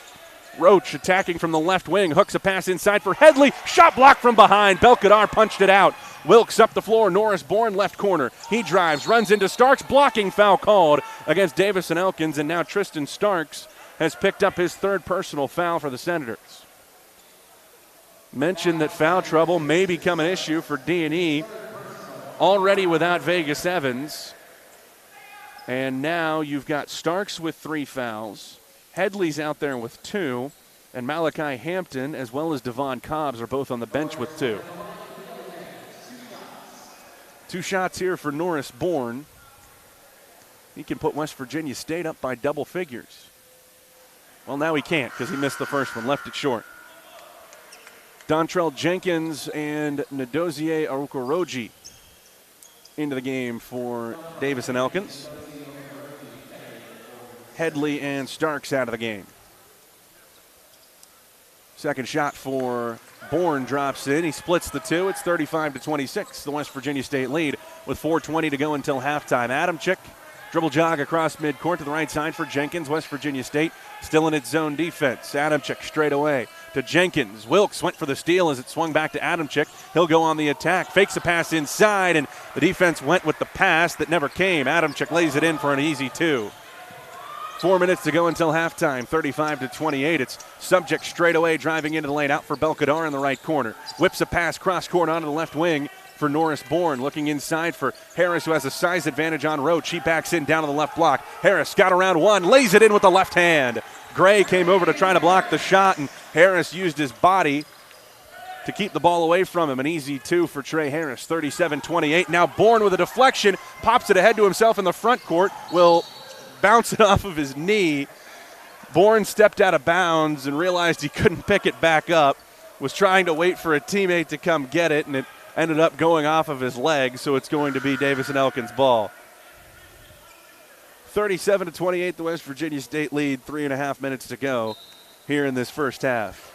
Roach attacking from the left wing. Hooks a pass inside for Headley. Shot blocked from behind. Belkadar punched it out. Wilkes up the floor. Norris Bourne left corner. He drives, runs into Starks. Blocking foul called against Davis and Elkins. And now Tristan Starks has picked up his third personal foul for the Senators. Mentioned that foul trouble may become an issue for D&E. Already without Vegas Evans. And now you've got Starks with 3 fouls. Headley's out there with 2. And Malachi Hampton, as well as Devon Cobbs, are both on the bench with 2. 2 shots here for Norris Bourne. He can put West Virginia State up by double figures. Well, now he can't because he missed the first one, left it short. Dontrell Jenkins and Ndozie Arukoroji into the game for Davis and Elkins. Headley and Starks out of the game. Second shot for Bourne drops in. He splits the 2. It's 35-26, the West Virginia State lead with 4:20 to go until halftime. Adamczyk, dribble jog across midcourt to the right side for Jenkins. West Virginia State still in its zone defense. Adamczyk straight away to Jenkins. Wilkes went for the steal as it swung back to Adamczyk. He'll go on the attack. Fakes a pass inside, and the defense went with the pass that never came. Adamczyk lays it in for an easy 2. 4 minutes to go until halftime, 35-28. It's Subject straight away driving into the lane, out for Belkadar in the right corner. Whips a pass cross court onto the left wing for Norris Bourne. Looking inside for Harris, who has a size advantage on Roach. He backs in down to the left block. Harris got around one, lays it in with the left hand. Gray came over to try to block the shot, and Harris used his body to keep the ball away from him. An easy 2 for Trey Harris, 37-28. Now Bourne with a deflection, pops it ahead to himself in the front court, will bounce it off of his knee. Bourne stepped out of bounds and realized he couldn't pick it back up. Was trying to wait for a teammate to come get it, and it ended up going off of his leg, so it's going to be Davis and Elkins' ball. 37-28, the West Virginia State lead, 3.5 minutes to go here in this first half.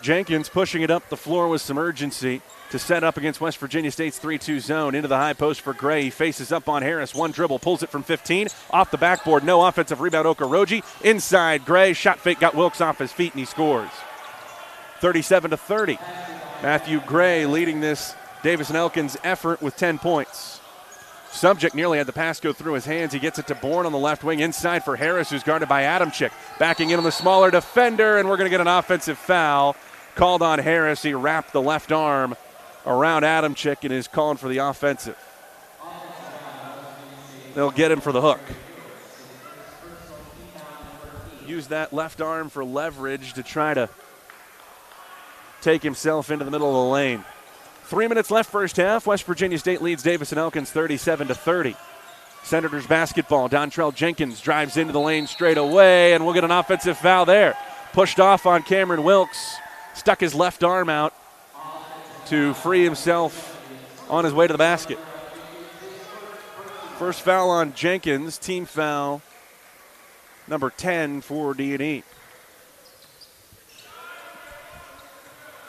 Jenkins pushing it up the floor with some urgency to set up against West Virginia State's 3-2 zone. Into the high post for Gray. He faces up on Harris. One dribble, pulls it from 15. Off the backboard, no offensive rebound, Okoroji. Inside, Gray. Shot fake, got Wilkes off his feet, and he scores. 37-30. Matthew Gray leading this Davis and Elkins effort with 10 points. Subject nearly had the pass go through his hands. He gets it to Bourne on the left wing. Inside for Harris, who's guarded by Adamczyk. Backing in on the smaller defender, and we're going to get an offensive foul called on Harris. He wrapped the left arm around Adamczyk and is calling for the offensive. They'll get him for the hook. Use that left arm for leverage to try to take himself into the middle of the lane. 3 minutes left first half. West Virginia State leads Davis and Elkins 37-30. Senators basketball. Dontrell Jenkins drives into the lane straight away, and we'll get an offensive foul there. Pushed off on Cameron Wilkes. Stuck his left arm out to free himself on his way to the basket. First foul on Jenkins, team foul number 10 for D&E.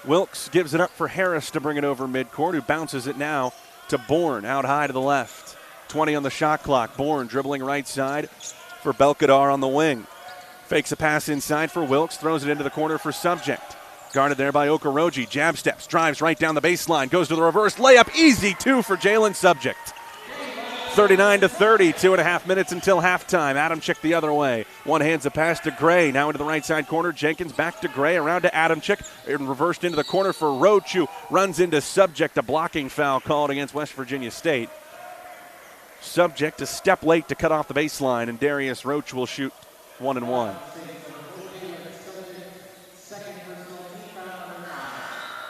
Wilkes gives it up for Harris to bring it over midcourt, who bounces it now to Bourne, out high to the left. 20 on the shot clock. Bourne dribbling right side for Belkadar on the wing. Fakes a pass inside for Wilkes, throws it into the corner for Subject. Guarded there by Okoroji. Jab steps, drives right down the baseline, goes to the reverse layup. Easy two for Jalen Subject. 39-30, 2.5 minutes until halftime. Adamczyk the other way. One hands a pass to Gray. Now into the right side corner. Jenkins back to Gray. Around to Adamczyk. And reversed into the corner for Roach, who runs into Subject. A blocking foul called against West Virginia State. Subject a step late to cut off the baseline, and Darius Roach will shoot 1-1.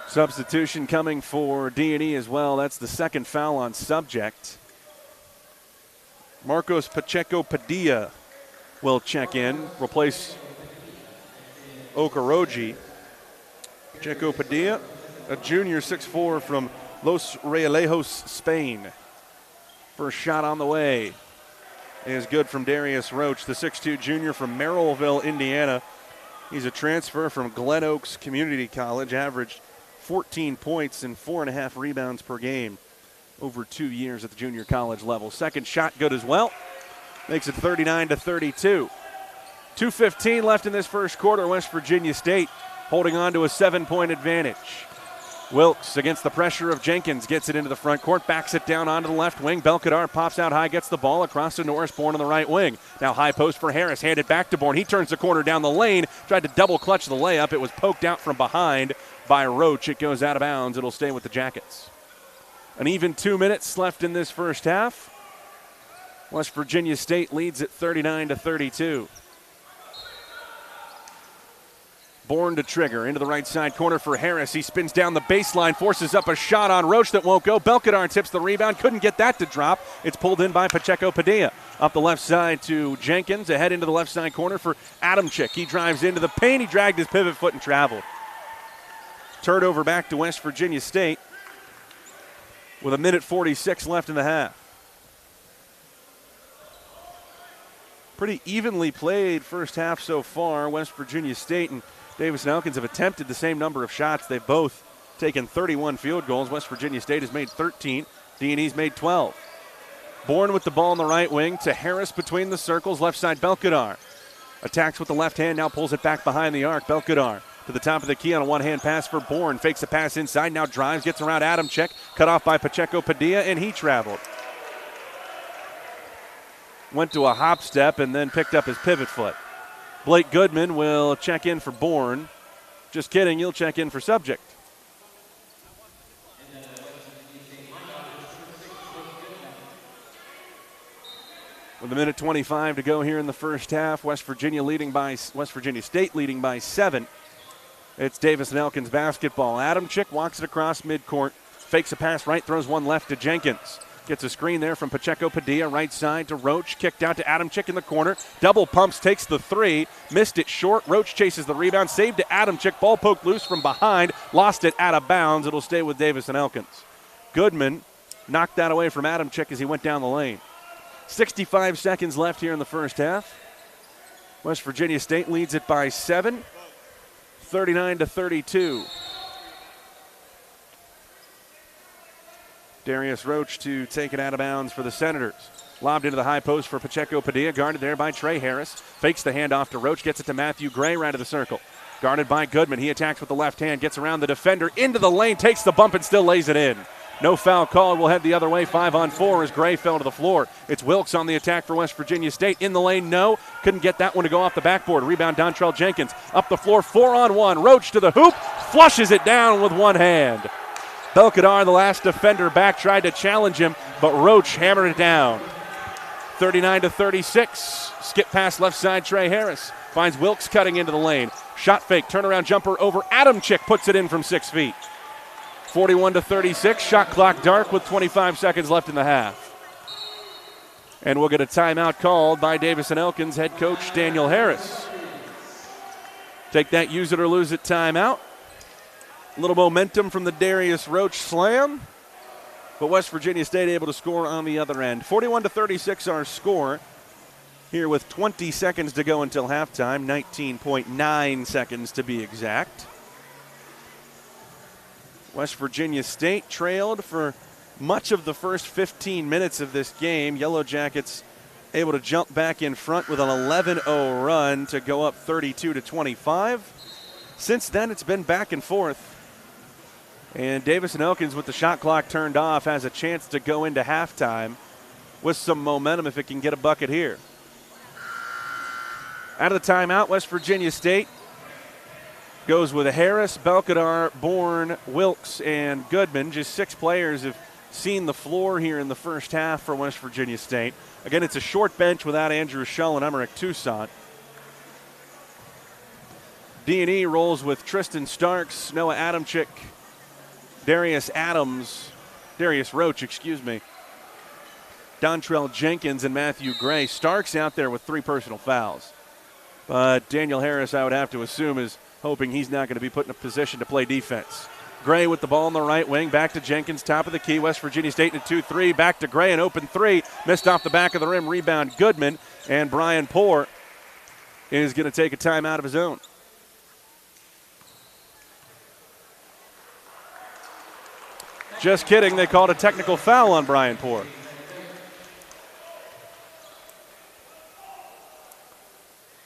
Substitution coming for D&E as well. That's the second foul on Subject. Marcos Pacheco Padilla will check in, replace Okoroji. Pacheco Padilla, a junior, 6'4", from Los Realejos, Spain. First shot on the way is good from Darius Roach, the 6'2" junior from Merrillville, Indiana. He's a transfer from Glen Oaks Community College, averaged 14 points and 4.5 rebounds per game over 2 years at the junior college level. Second shot good as well. Makes it 39-32. 2:15 left in this first quarter. West Virginia State holding on to a 7-point advantage. Wilkes against the pressure of Jenkins gets it into the front court, backs it down onto the left wing. Belkadar pops out high, gets the ball across to Norris. Bourne on the right wing. Now high post for Harris, handed back to Bourne. He turns the corner down the lane, tried to double clutch the layup. It was poked out from behind by Roach. It goes out of bounds. It'll stay with the Jackets. An even 2 minutes left in this first half. West Virginia State leads at 39-32. Bourne to trigger into the right side corner for Harris. He spins down the baseline, forces up a shot on Roach that won't go. Belkadar tips the rebound, couldn't get that to drop. It's pulled in by Pacheco Padilla. Up the left side to Jenkins, ahead into the left side corner for Adamczyk. He drives into the paint, he dragged his pivot foot and traveled. Turnover back to West Virginia State with 1:46 left in the half. Pretty evenly played first half so far. West Virginia State and Davis and Elkins have attempted the same number of shots. They've both taken 31 field goals. West Virginia State has made 13. D&E's made 12. Bourne with the ball on the right wing to Harris between the circles. Left side Belkadar. Attacks with the left hand, now pulls it back behind the arc. Belkadar to the top of the key on a one-hand pass for Bourne. Fakes a pass inside, now drives, gets around Adamczyk. Cut off by Pacheco Padilla, and he traveled. Went to a hop step and then picked up his pivot foot. Blake Goodman will check in for Bourne. Just kidding, he'll check in for Subject. With 1:25 to go here in the first half, West Virginia State leading by 7. It's Davis and Elkins basketball. Adamczyk walks it across midcourt, fakes a pass right, throws one left to Jenkins. Gets a screen there from Pacheco Padilla, right side to Roach, kicked out to Adamczyk in the corner. Double pumps, takes the three, missed it short. Roach chases the rebound, saved to Adamczyk, ball poked loose from behind, lost it out of bounds. It'll stay with Davis and Elkins. Goodman knocked that away from Adamczyk as he went down the lane. 65 seconds left here in the first half. West Virginia State leads it by 7, 39-32. Darius Roach to take it out of bounds for the Senators. Lobbed into the high post for Pacheco Padilla, guarded there by Trey Harris. Fakes the handoff to Roach, gets it to Matthew Gray right of the circle. Guarded by Goodman, he attacks with the left hand, gets around the defender, into the lane, takes the bump and still lays it in. No foul called, we'll head the other way, 5-on-4 as Gray fell to the floor. It's Wilkes on the attack for West Virginia State. In the lane, no. Couldn't get that one to go off the backboard. Rebound, Dontrell Jenkins. Up the floor, 4-on-1. Roach to the hoop, flushes it down with one hand. Belkadar, the last defender back, tried to challenge him, but Roach hammered it down. 39-36. Skip pass left side, Trey Harris. Finds Wilkes cutting into the lane. Shot fake, turnaround jumper over Adamczyk, puts it in from 6 feet. 41-36, shot clock dark with 25 seconds left in the half. And we'll get a timeout called by Davis and Elkins head coach Daniel Harris. Take that use it or lose it timeout. A little momentum from the Darius Roach slam, but West Virginia State able to score on the other end. 41-36 our score here with 20 seconds to go until halftime, 19.9 seconds to be exact. West Virginia State trailed for much of the first 15 minutes of this game. Yellow Jackets able to jump back in front with an 11-0 run to go up 32-25. Since then, it's been back and forth. And Davis and Elkins, with the shot clock turned off, has a chance to go into halftime with some momentum if it can get a bucket here. Out of the timeout, West Virginia State goes with Harris, Belkadar, Bourne, Wilkes, and Goodman. Just 6 players have seen the floor here in the first half for West Virginia State. Again, it's a short bench without Andrew Shull and Emmerich Toussaint. D&E rolls with Tristan Starks, Noah Adamczyk, Darius Roach, Dontrell Jenkins, and Matthew Gray. Starks out there with 3 personal fouls. But Daniel Harris, I would have to assume, is hoping he's not going to be put in a position to play defense. Gray with the ball on the right wing, back to Jenkins, top of the key. West Virginia State in a 2-3, back to Gray, an open 3, missed off the back of the rim, rebound Goodman, and Brian Poore is going to take a timeout of his own. Just kidding, they called a technical foul on Brian Poore.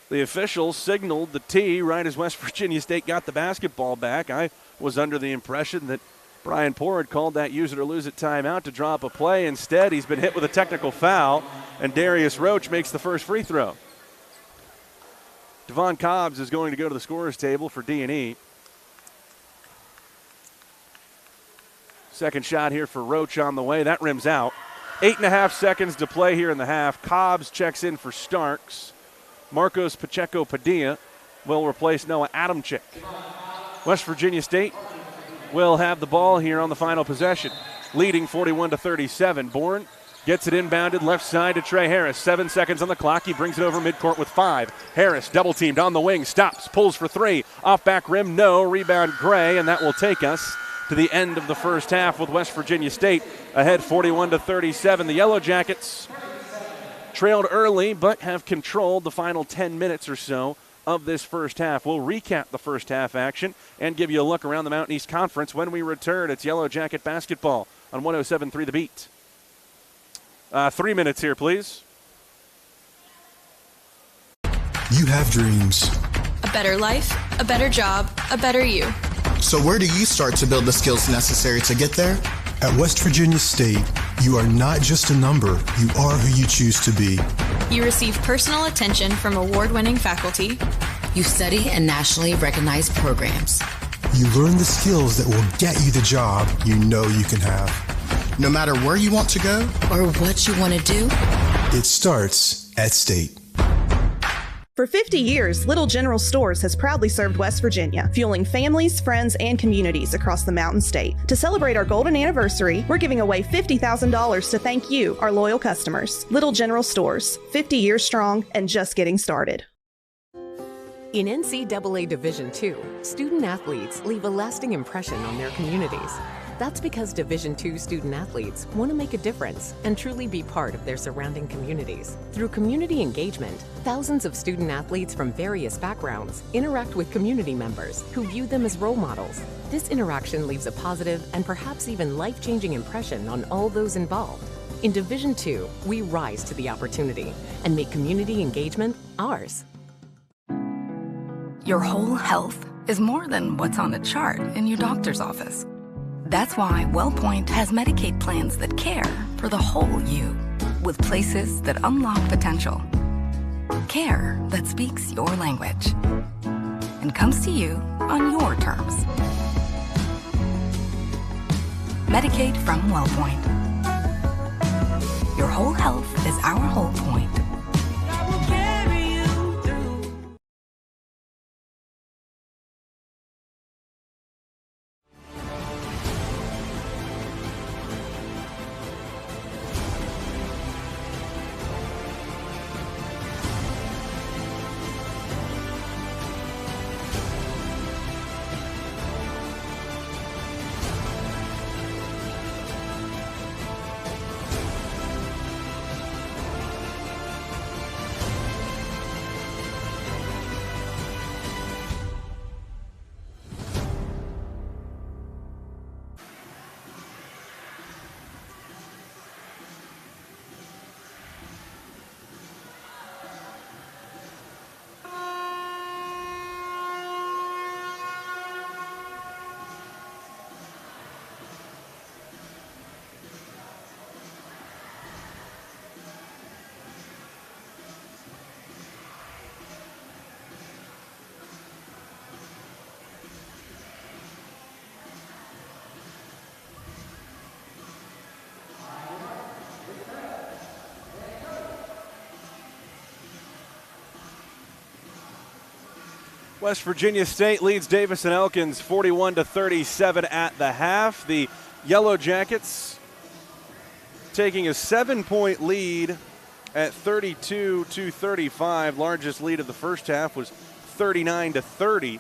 The officials signaled the tee right as West Virginia State got the basketball back. I was under the impression that Brian Poore had called that use it or lose it timeout to draw up a play. Instead, he's been hit with a technical foul, and Darius Roach makes the first free throw. Devon Cobbs is going to go to the scorer's table for D&E. Second shot here for Roach on the way. That rims out. 8.5 seconds to play here in the half. Cobbs checks in for Starks. Marcos Pacheco-Padilla will replace Noah Adamczyk. West Virginia State will have the ball here on the final possession, leading 41-37. Bourne gets it inbounded left side to Trey Harris. 7 seconds on the clock. He brings it over midcourt with 5. Harris double-teamed on the wing, stops, pulls for 3. Off back rim, no. Rebound Gray, and that will take us to the end of the first half with West Virginia State ahead 41-37. The Yellow Jackets trailed early, but have controlled the final 10 minutes or so of this first half. We'll recap the first half action and give you a look around the Mountain East Conference when we return. It's Yellow Jacket basketball on 107.3 The Beat. 3 minutes here, please. You have dreams. A better life, a better job, a better you. So where do you start to build the skills necessary to get there? At West Virginia State, you are not just a number, you are who you choose to be. You receive personal attention from award-winning faculty. You study in nationally recognized programs. You learn the skills that will get you the job you know you can have. No matter where you want to go or what you want to do, it starts at State. For 50 years, Little General Stores has proudly served West Virginia, fueling families, friends, and communities across the Mountain State. To celebrate our golden anniversary, we're giving away $50,000 to thank you, our loyal customers. Little General Stores, 50 years strong and just getting started. In NCAA Division II, student athletes leave a lasting impression on their communities. That's because Division II student athletes want to make a difference and truly be part of their surrounding communities. Through community engagement, thousands of student athletes from various backgrounds interact with community members who view them as role models. This interaction leaves a positive and perhaps even life-changing impression on all those involved. In Division II, we rise to the opportunity and make community engagement ours. Your whole health is more than what's on the chart in your doctor's office. That's why WellPoint has Medicaid plans that care for the whole you, with places that unlock potential. Care that speaks your language and comes to you on your terms. Medicaid from WellPoint. Your whole health is our whole point. West Virginia State leads Davis and Elkins 41-37 at the half. The Yellow Jackets taking a 7-point lead at 32-35. Largest lead of the first half was 39-30.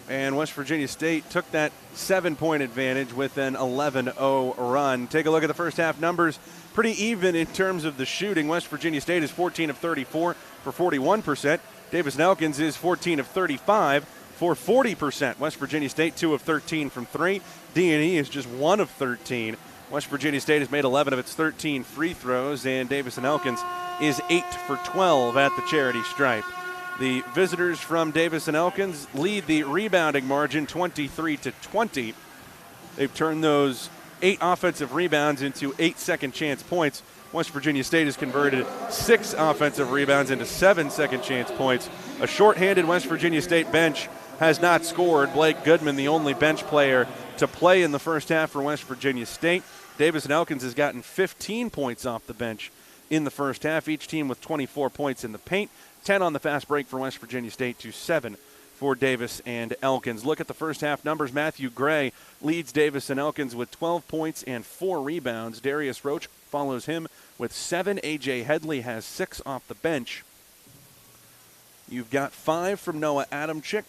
And West Virginia State took that 7-point advantage with an 11-0 run. Take a look at the first half numbers. Pretty even in terms of the shooting. West Virginia State is 14 of 34 for 41%. Davis and Elkins is 14 of 35 for 40%. West Virginia State 2 of 13 from 3. D&E is just 1 of 13. West Virginia State has made 11 of its 13 free throws, and Davis and Elkins is 8 for 12 at the charity stripe. The visitors from Davis and Elkins lead the rebounding margin 23-20. They've turned those 8 offensive rebounds into 8 second chance points. West Virginia State has converted 6 offensive rebounds into 7 second chance points. A shorthanded West Virginia State bench has not scored. Blake Goodman, the only bench player to play in the first half for West Virginia State. Davis and Elkins has gotten 15 points off the bench in the first half, each team with 24 points in the paint, 10 on the fast break for West Virginia State to 7 for Davis and Elkins. Look at the first half numbers. Matthew Gray leads Davis and Elkins with 12 points and 4 rebounds. Darius Roach follows him with 7. A.J. Headley has 6 off the bench. You've got 5 from Noah Adamczyk,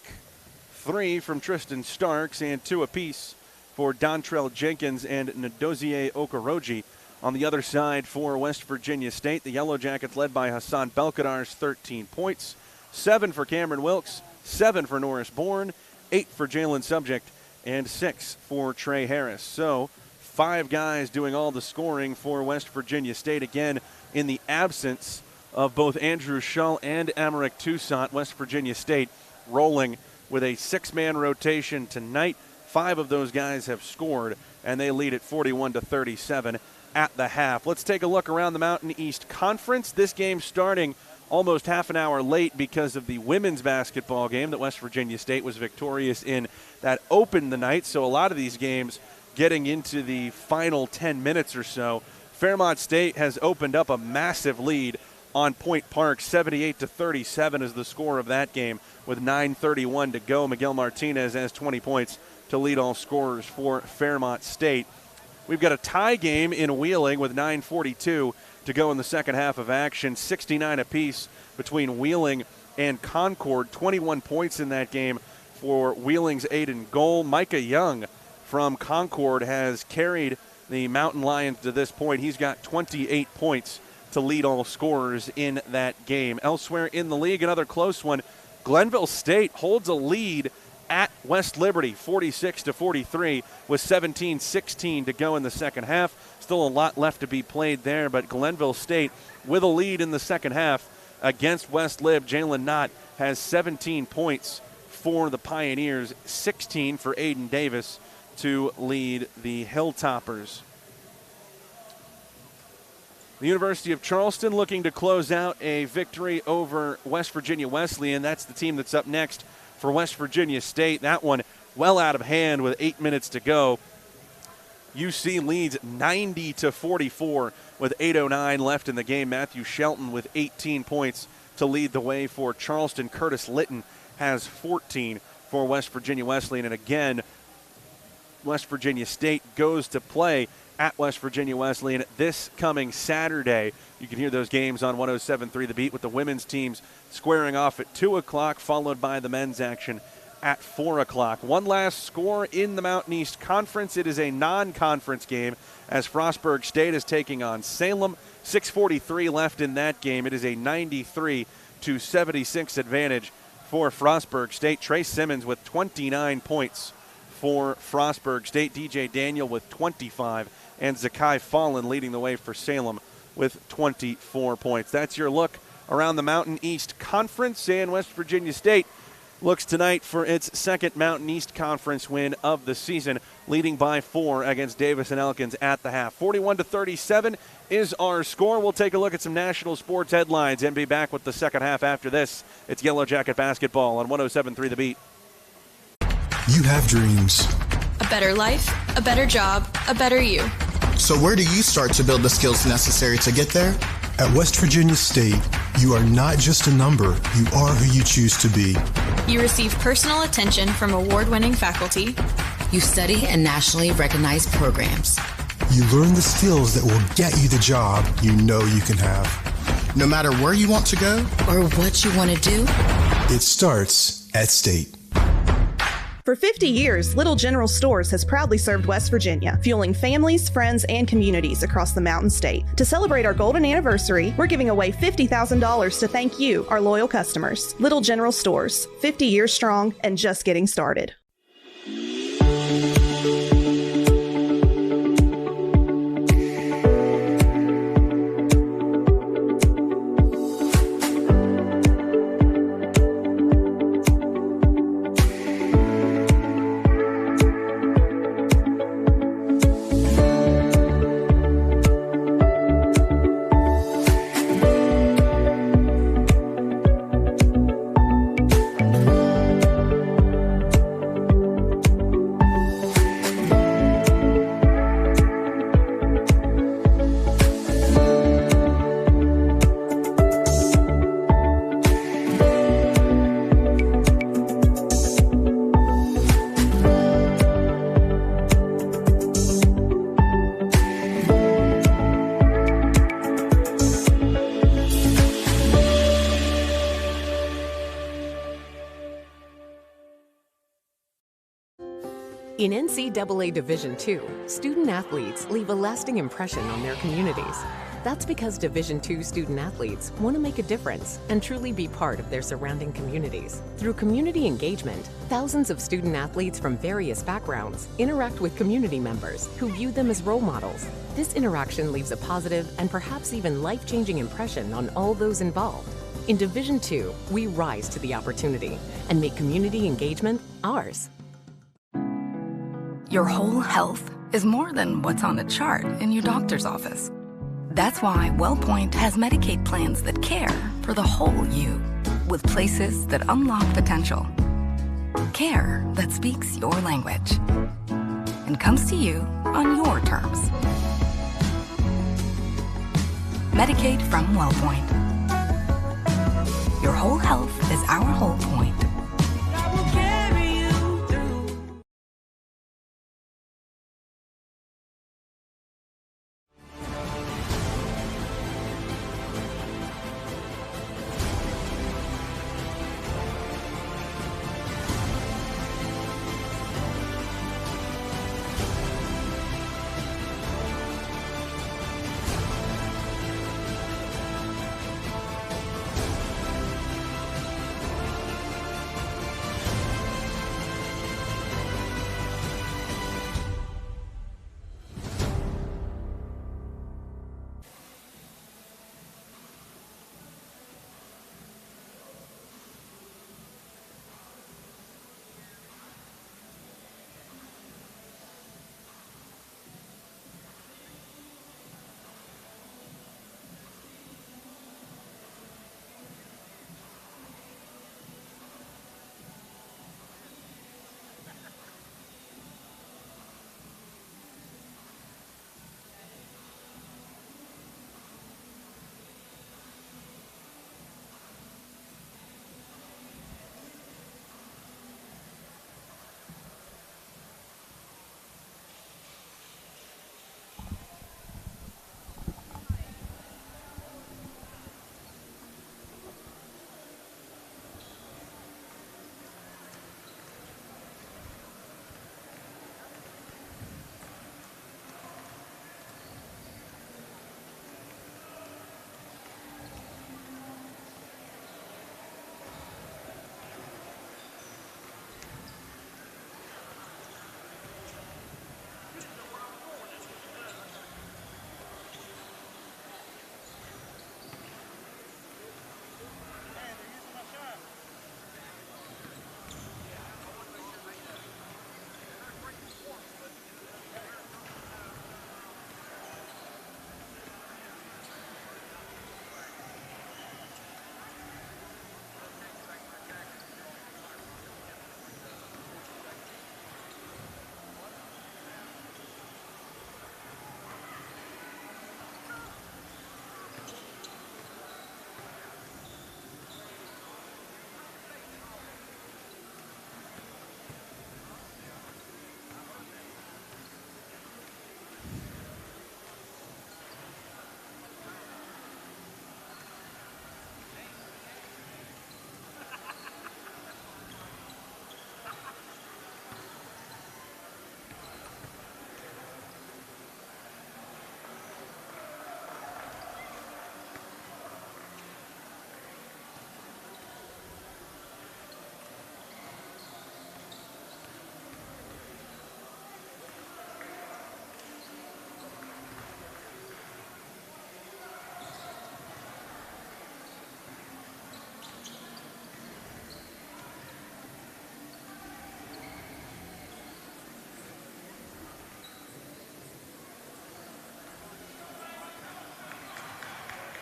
3 from Tristan Starks, and 2 apiece for Dontrell Jenkins and Ndozie Okoroji. On the other side for West Virginia State, the Yellow Jackets led by Hassan Belkadar's 13 points, 7 for Cameron Wilkes, 7 for Norris Bourne, 8 for Jalen Subject, and 6 for Trey Harris. So 5 guys doing all the scoring for West Virginia State. Again, in the absence of both Andrew Shull and Amarick Toussaint, West Virginia State rolling with a 6-man rotation tonight. 5 of those guys have scored, and they lead at 41-37 at the half. Let's take a look around the Mountain East Conference. This game starting almost half an hour late because of the women's basketball game that West Virginia State was victorious in that opened the night. So a lot of these games getting into the final 10 minutes or so. Fairmont State has opened up a massive lead on Point Park. 78-37 is the score of that game with 9:31 to go. Miguel Martinez has 20 points to lead all scorers for Fairmont State. We've got a tie game in Wheeling with 9:42 to go in the second half of action. 69 apiece between Wheeling and Concord. 21 points in that game for Wheeling's Aiden Goal. Micah Young from Concord has carried the Mountain Lions to this point. He's got 28 points to lead all scorers in that game. Elsewhere in the league, another close one. Glenville State holds a lead at West Liberty, 46-43, with 17-16 to go in the second half. Still a lot left to be played there, but Glenville State with a lead in the second half against West Lib. Jalen Knott has 17 points for the Pioneers, 16 for Aiden Davis to lead the Hilltoppers. The University of Charleston looking to close out a victory over West Virginia Wesleyan. That's the team that's up next for West Virginia State. That one well out of hand with 8 minutes to go. UC leads 90-44 with 8:09 left in the game. Matthew Shelton with 18 points to lead the way for Charleston. Curtis Litton has 14 for West Virginia Wesleyan. And again, West Virginia State goes to play at West Virginia Wesleyan this coming Saturday. You can hear those games on 107.3 The Beat with the women's teams squaring off at 2 o'clock, followed by the men's action at 4 o'clock. One last score in the Mountain East Conference. It is a non-conference game as Frostburg State is taking on Salem. 6:43 left in that game. It is a 93-76 advantage for Frostburg State. Trey Simmons with 29 points for Frostburg State. DJ Daniel with 25. And Zakai Fallon leading the way for Salem with 24 points. That's your look around the Mountain East Conference. And West Virginia State looks tonight for its second Mountain East Conference win of the season, leading by 4 against Davis and Elkins at the half. 41-37 is our score. We'll take a look at some national sports headlines and be back with the second half after this. It's Yellow Jacket Basketball on 107.3 The Beat. You have dreams. A better life, a better job, a better you. So where do you start to build the skills necessary to get there? At West Virginia State, you are not just a number, you are who you choose to be. You receive personal attention from award-winning faculty. You study in nationally recognized programs. You learn the skills that will get you the job you know you can have. No matter where you want to go or what you want to do, it starts at State. For 50 years, Little General Stores has proudly served West Virginia, fueling families, friends, and communities across the Mountain State. To celebrate our golden anniversary, we're giving away $50,000 to thank you, our loyal customers. Little General Stores, 50 years strong and just getting started. In NCAA Division II, student athletes leave a lasting impression on their communities. That's because Division II student athletes want to make a difference and truly be part of their surrounding communities. Through community engagement, thousands of student athletes from various backgrounds interact with community members who view them as role models. This interaction leaves a positive and perhaps even life-changing impression on all those involved. In Division II, we rise to the opportunity and make community engagement ours. Your whole health is more than what's on a chart in your doctor's office. That's why WellPoint has Medicaid plans that care for the whole you, with places that unlock potential. Care that speaks your language and comes to you on your terms. Medicaid from WellPoint. Your whole health is our whole point.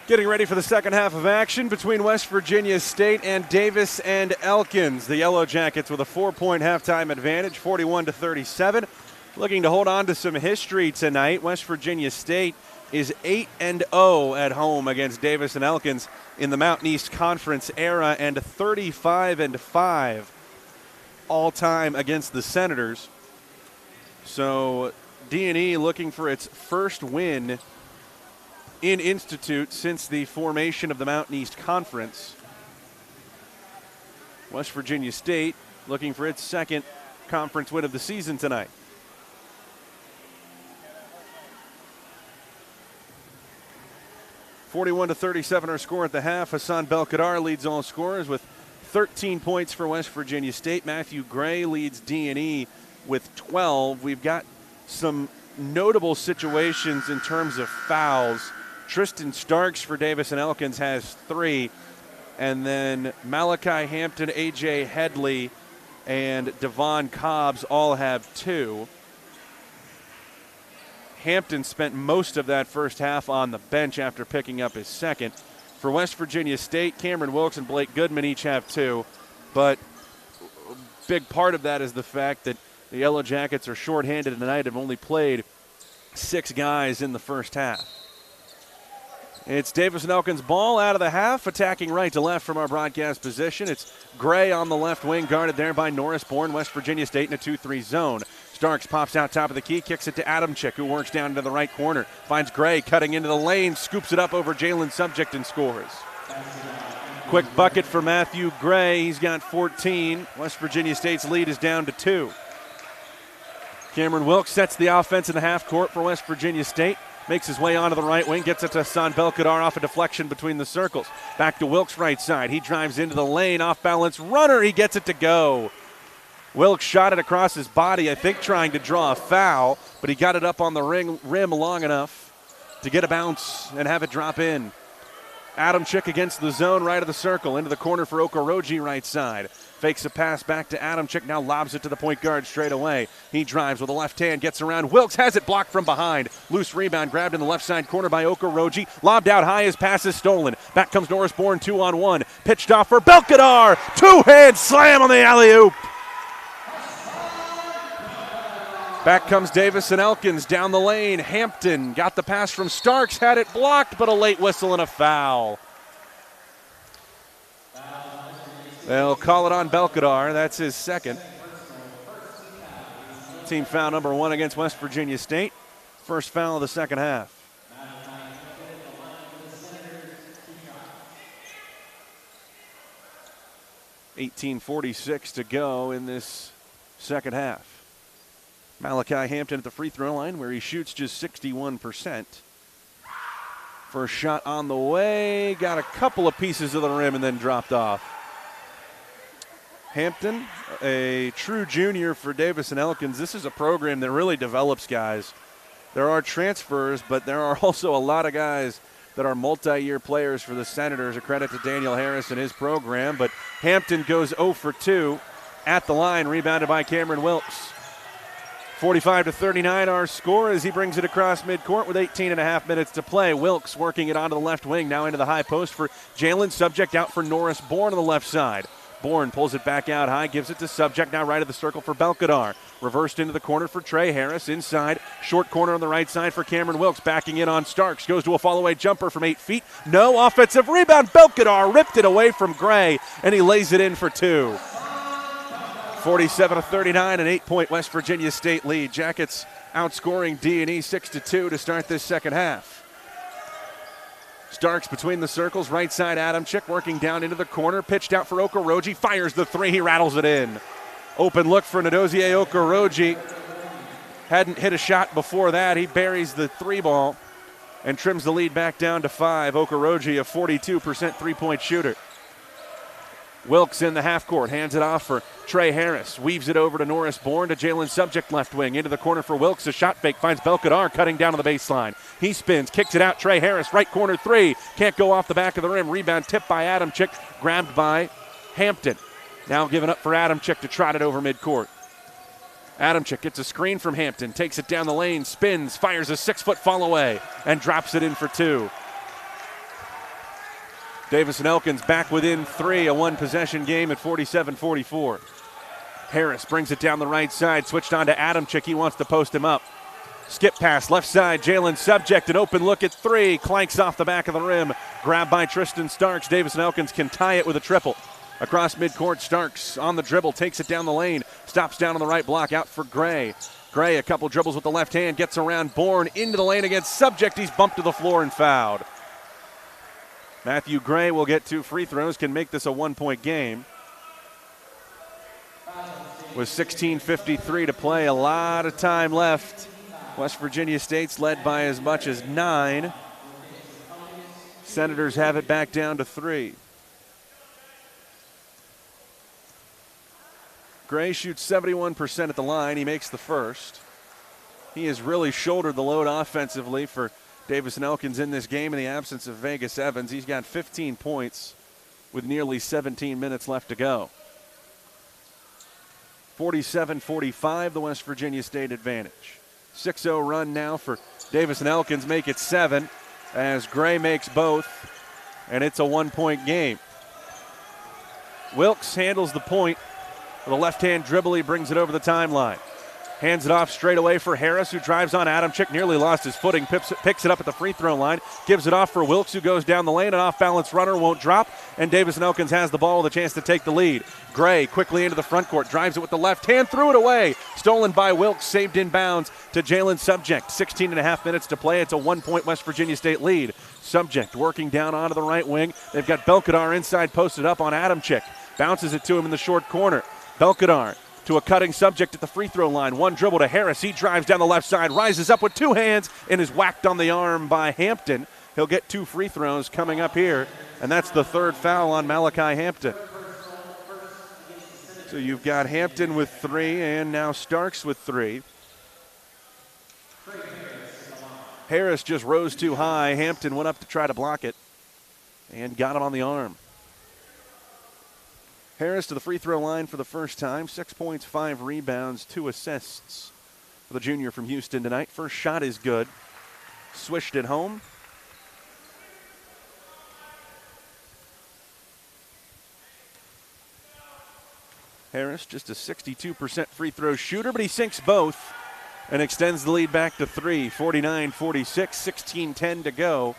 Getting ready for the second half of action between West Virginia State and Davis and Elkins. The Yellow Jackets with a 4-point halftime advantage, 41-37. Looking to hold on to some history tonight. West Virginia State is 8-0 at home against Davis and Elkins in the Mountain East Conference era, and 35-5 all-time against the Senators. So D&E looking for its first win in Institute since the formation of the Mountain East Conference. West Virginia State looking for its second conference win of the season tonight. (41-37) our score at the half. Hassan Belkadar leads all scorers with 13 points for West Virginia State. Matthew Gray leads D&E with 12. We've got some notable situations in terms of fouls. Tristan Starks for Davis and Elkins has 3. And then Malachi Hampton, A.J. Headley, and Devon Cobbs all have 2. Hampton spent most of that first half on the bench after picking up his second. For West Virginia State, Cameron Wilkes and Blake Goodman each have 2. But a big part of that is the fact that the Yellow Jackets are shorthanded tonight, have only played 6 guys in the first half. It's Davis and Elkins ball out of the half, attacking right to left from our broadcast position. It's Gray on the left wing, guarded there by Norris Bourne. West Virginia State in a 2-3 zone. Starks pops out top of the key, kicks it to Adamczyk, who works down into the right corner. Finds Gray cutting into the lane, scoops it up over Jalen Subject and scores. Quick bucket for Matthew Gray. He's got 14. West Virginia State's lead is down to 2. Cameron Wilkes sets the offense in the half court for West Virginia State. Makes his way onto the right wing, gets it to Hassan Belkadar off a deflection between the circles. Back to Wilkes' right side. He drives into the lane, off balance runner. He gets it to go. Wilkes shot it across his body, I think trying to draw a foul, but he got it up on the rim long enough to get a bounce and have it drop in. Adamczyk against the zone, right of the circle, into the corner for Okoroji, right side. Fakes a pass back to Adamczyk, now lobs it to the point guard straight away. He drives with the left hand, gets around. Wilkes has it blocked from behind. Loose rebound grabbed in the left side corner by Okoroji. Lobbed out high, his pass is stolen. Back comes Norris Bourne, 2-on-1. Pitched off for Belkadar. Two-hand slam on the alley-oop. Back comes Davis and Elkins down the lane. Hampton got the pass from Starks, had it blocked, but a late whistle and a foul. They'll call it on Belkadar. That's his second. Team foul number 1 against West Virginia State. First foul of the second half. .18:46 to go in this second half. Malachi Hampton at the free throw line where he shoots just 61%. First shot on the way, got a couple of pieces of the rim and then dropped off. Hampton, a true junior for Davis and Elkins. This is a program that really develops guys. There are transfers, but there are also a lot of guys that are multi-year players for the Senators. A credit to Daniel Harris and his program, but Hampton goes 0 for 2 at the line, rebounded by Cameron Wilkes. 45-39 our score as he brings it across midcourt with 18.5 minutes to play. Wilkes working it onto the left wing, now into the high post for Jalen Subject, out for Norris Bourne on the left side. Bourne pulls it back out high, gives it to Subject, now right of the circle for Belkadar. Reversed into the corner for Trey Harris, inside, short corner on the right side for Cameron Wilkes, backing in on Starks, goes to a fall-away jumper from 8 feet. No offensive rebound, Belkadar ripped it away from Gray, and he lays it in for 2. 47-39, an 8-point West Virginia State lead. Jackets outscoring D&E 6-2 to start this second half. Starks between the circles, right side Adamczyk working down into the corner, pitched out for Okoroji, fires the 3, he rattles it in. Open look for Nadozie Okoroji. Hadn't hit a shot before that. He buries the 3 ball and trims the lead back down to 5. Okoroji, a 42% three-point shooter. Wilkes in the half court, hands it off for Trey Harris, weaves it over to Norris Bourne, to Jalen Subject left wing, into the corner for Wilkes, a shot fake, finds Belkadar cutting down to the baseline. He spins, kicks it out, Trey Harris, right corner 3, can't go off the back of the rim, rebound tipped by Adamczyk, grabbed by Hampton. Now given up for Adamczyk to trot it over midcourt. Adamczyk gets a screen from Hampton, takes it down the lane, spins, fires a 6-foot fall away, and drops it in for 2. Davis and Elkins back within 3, a one-possession game at 47-44. Harris brings it down the right side, switched on to Adamczyk. He wants to post him up. Skip pass, left side, Jalen Subject, an open look at 3, clanks off the back of the rim. Grabbed by Tristan Starks. Davis and Elkins can tie it with a triple. Across midcourt, Starks on the dribble, takes it down the lane, stops down on the right block, out for Gray. Gray, a couple dribbles with the left hand, gets around Bourne, into the lane against Subject. He's bumped to the floor and fouled. Matthew Gray will get 2 free throws, can make this a 1-point game. With 16:53 to play, a lot of time left. West Virginia State's led by as much as 9. Senators have it back down to 3. Gray shoots 71% at the line. He makes the first. He has really shouldered the load offensively for Davis and Elkins in this game in the absence of Vegas Evans. He's got 15 points with nearly 17 minutes left to go. 47-45, the West Virginia State advantage. 6-0 run now for Davis and Elkins, make it 7 as Gray makes both, and it's a 1-point game. Wilkes handles the point. With a left-hand dribble, he brings it over the timeline. Hands it off straight away for Harris, who drives on Adamczyk, nearly lost his footing, picks it up at the free throw line, gives it off for Wilkes, who goes down the lane. An off-balance runner won't drop, and Davis and Elkins has the ball with a chance to take the lead. Gray quickly into the front court, drives it with the left hand, threw it away. Stolen by Wilkes, saved in bounds to Jalen Subject. 16 and a half minutes to play. It's a 1-point West Virginia State lead. Subject working down onto the right wing. They've got Belkadar inside posted up on Adamczyk. Bounces it to him in the short corner. Belkadar to a cutting Subject at the free throw line. One dribble to Harris. He drives down the left side, rises up with 2 hands, and is whacked on the arm by Hampton. He'll get 2 free throws coming up here, and that's the 3rd foul on Malachi Hampton. So you've got Hampton with 3 and now Starks with 3. Harris just rose too high. Hampton went up to try to block it and got him on the arm. Harris to the free throw line for the first time. 6 points, 5 rebounds, 2 assists for the junior from Houston tonight. First shot is good. Swished it home. Harris just a 62% free throw shooter, but he sinks both and extends the lead back to 3. 49-46, 16-10 to go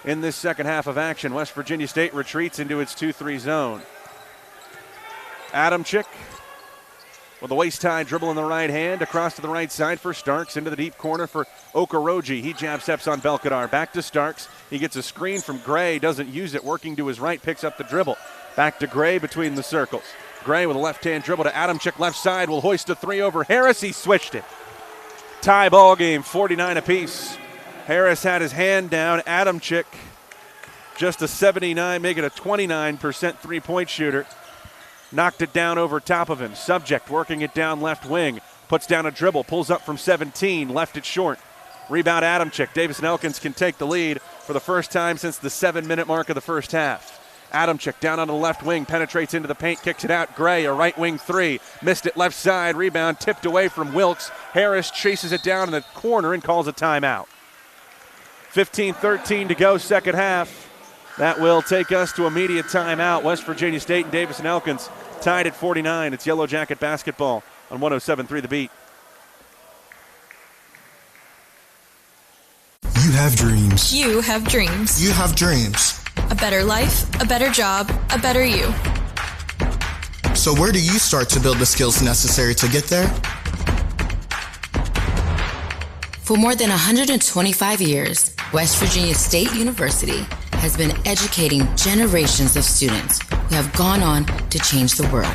in this second half of action. West Virginia State retreats into its 2-3 zone. Adamczyk with a waist-high dribble in the right hand, across to the right side for Starks, into the deep corner for Okoroji. He jab steps on Belkadar. Back to Starks. He gets a screen from Gray, doesn't use it, working to his right, picks up the dribble. Back to Gray between the circles. Gray with a left-hand dribble to Adamczyk, left side, will hoist a 3 over Harris. He switched it. Tie ball game, 49 apiece. Harris had his hand down. Adamczyk just a 79, make it a 29% three-point shooter. Knocked it down over top of him. Subject working it down left wing. Puts down a dribble, pulls up from 17, left it short. Rebound Adamczyk. Davis and Elkins can take the lead for the first time since the 7-minute mark of the first half. Adamczyk down on the left wing, penetrates into the paint, kicks it out. Gray, a right wing 3. Missed it left side, rebound tipped away from Wilkes. Harris chases it down in the corner and calls a timeout. 15-13 to go, second half. That will take us to immediate timeout. West Virginia State and Davis and Elkins tied at 49. It's Yellow Jacket basketball on 107.3 The Beat. You have dreams. You have dreams. You have dreams. A better life, a better job, a better you. So where do you start to build the skills necessary to get there? For more than 125 years, West Virginia State University has been educating generations of students who have gone on to change the world.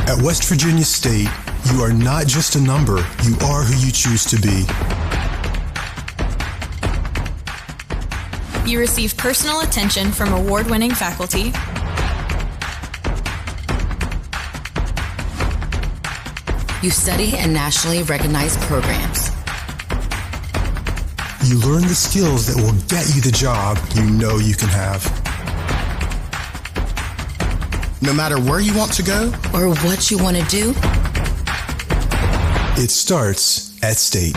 At West Virginia State, you are not just a number, you are who you choose to be. You receive personal attention from award-winning faculty. You study in nationally recognized programs. You learn the skills that will get you the job you know you can have. No matter where you want to go or what you want to do, it starts at State.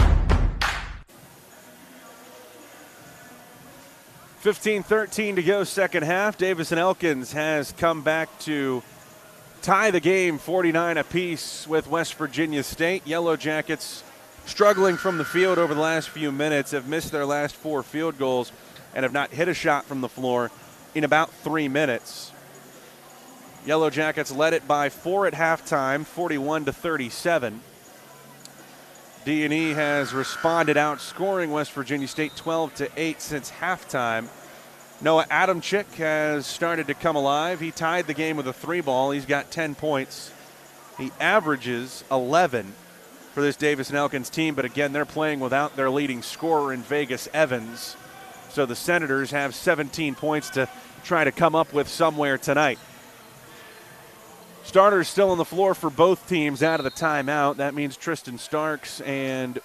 15-13 to go second half. Davis and Elkins has come back to tie the game 49 apiece with West Virginia State. Yellow Jackets struggling from the field over the last few minutes, have missed their last 4 field goals and have not hit a shot from the floor in about 3 minutes. Yellow Jackets led it by 4 at halftime, 41-37. D&E has responded, outscoring West Virginia State 12-8 since halftime. Noah Adamczyk has started to come alive. He tied the game with a 3-ball. He's got 10 points. He averages 11 for this Davis and Elkins team, but again, they're playing without their leading scorer in Vegas Evans. So the Senators have 17 points to try to come up with somewhere tonight. Starters still on the floor for both teams out of the timeout. That means Tristan Starks and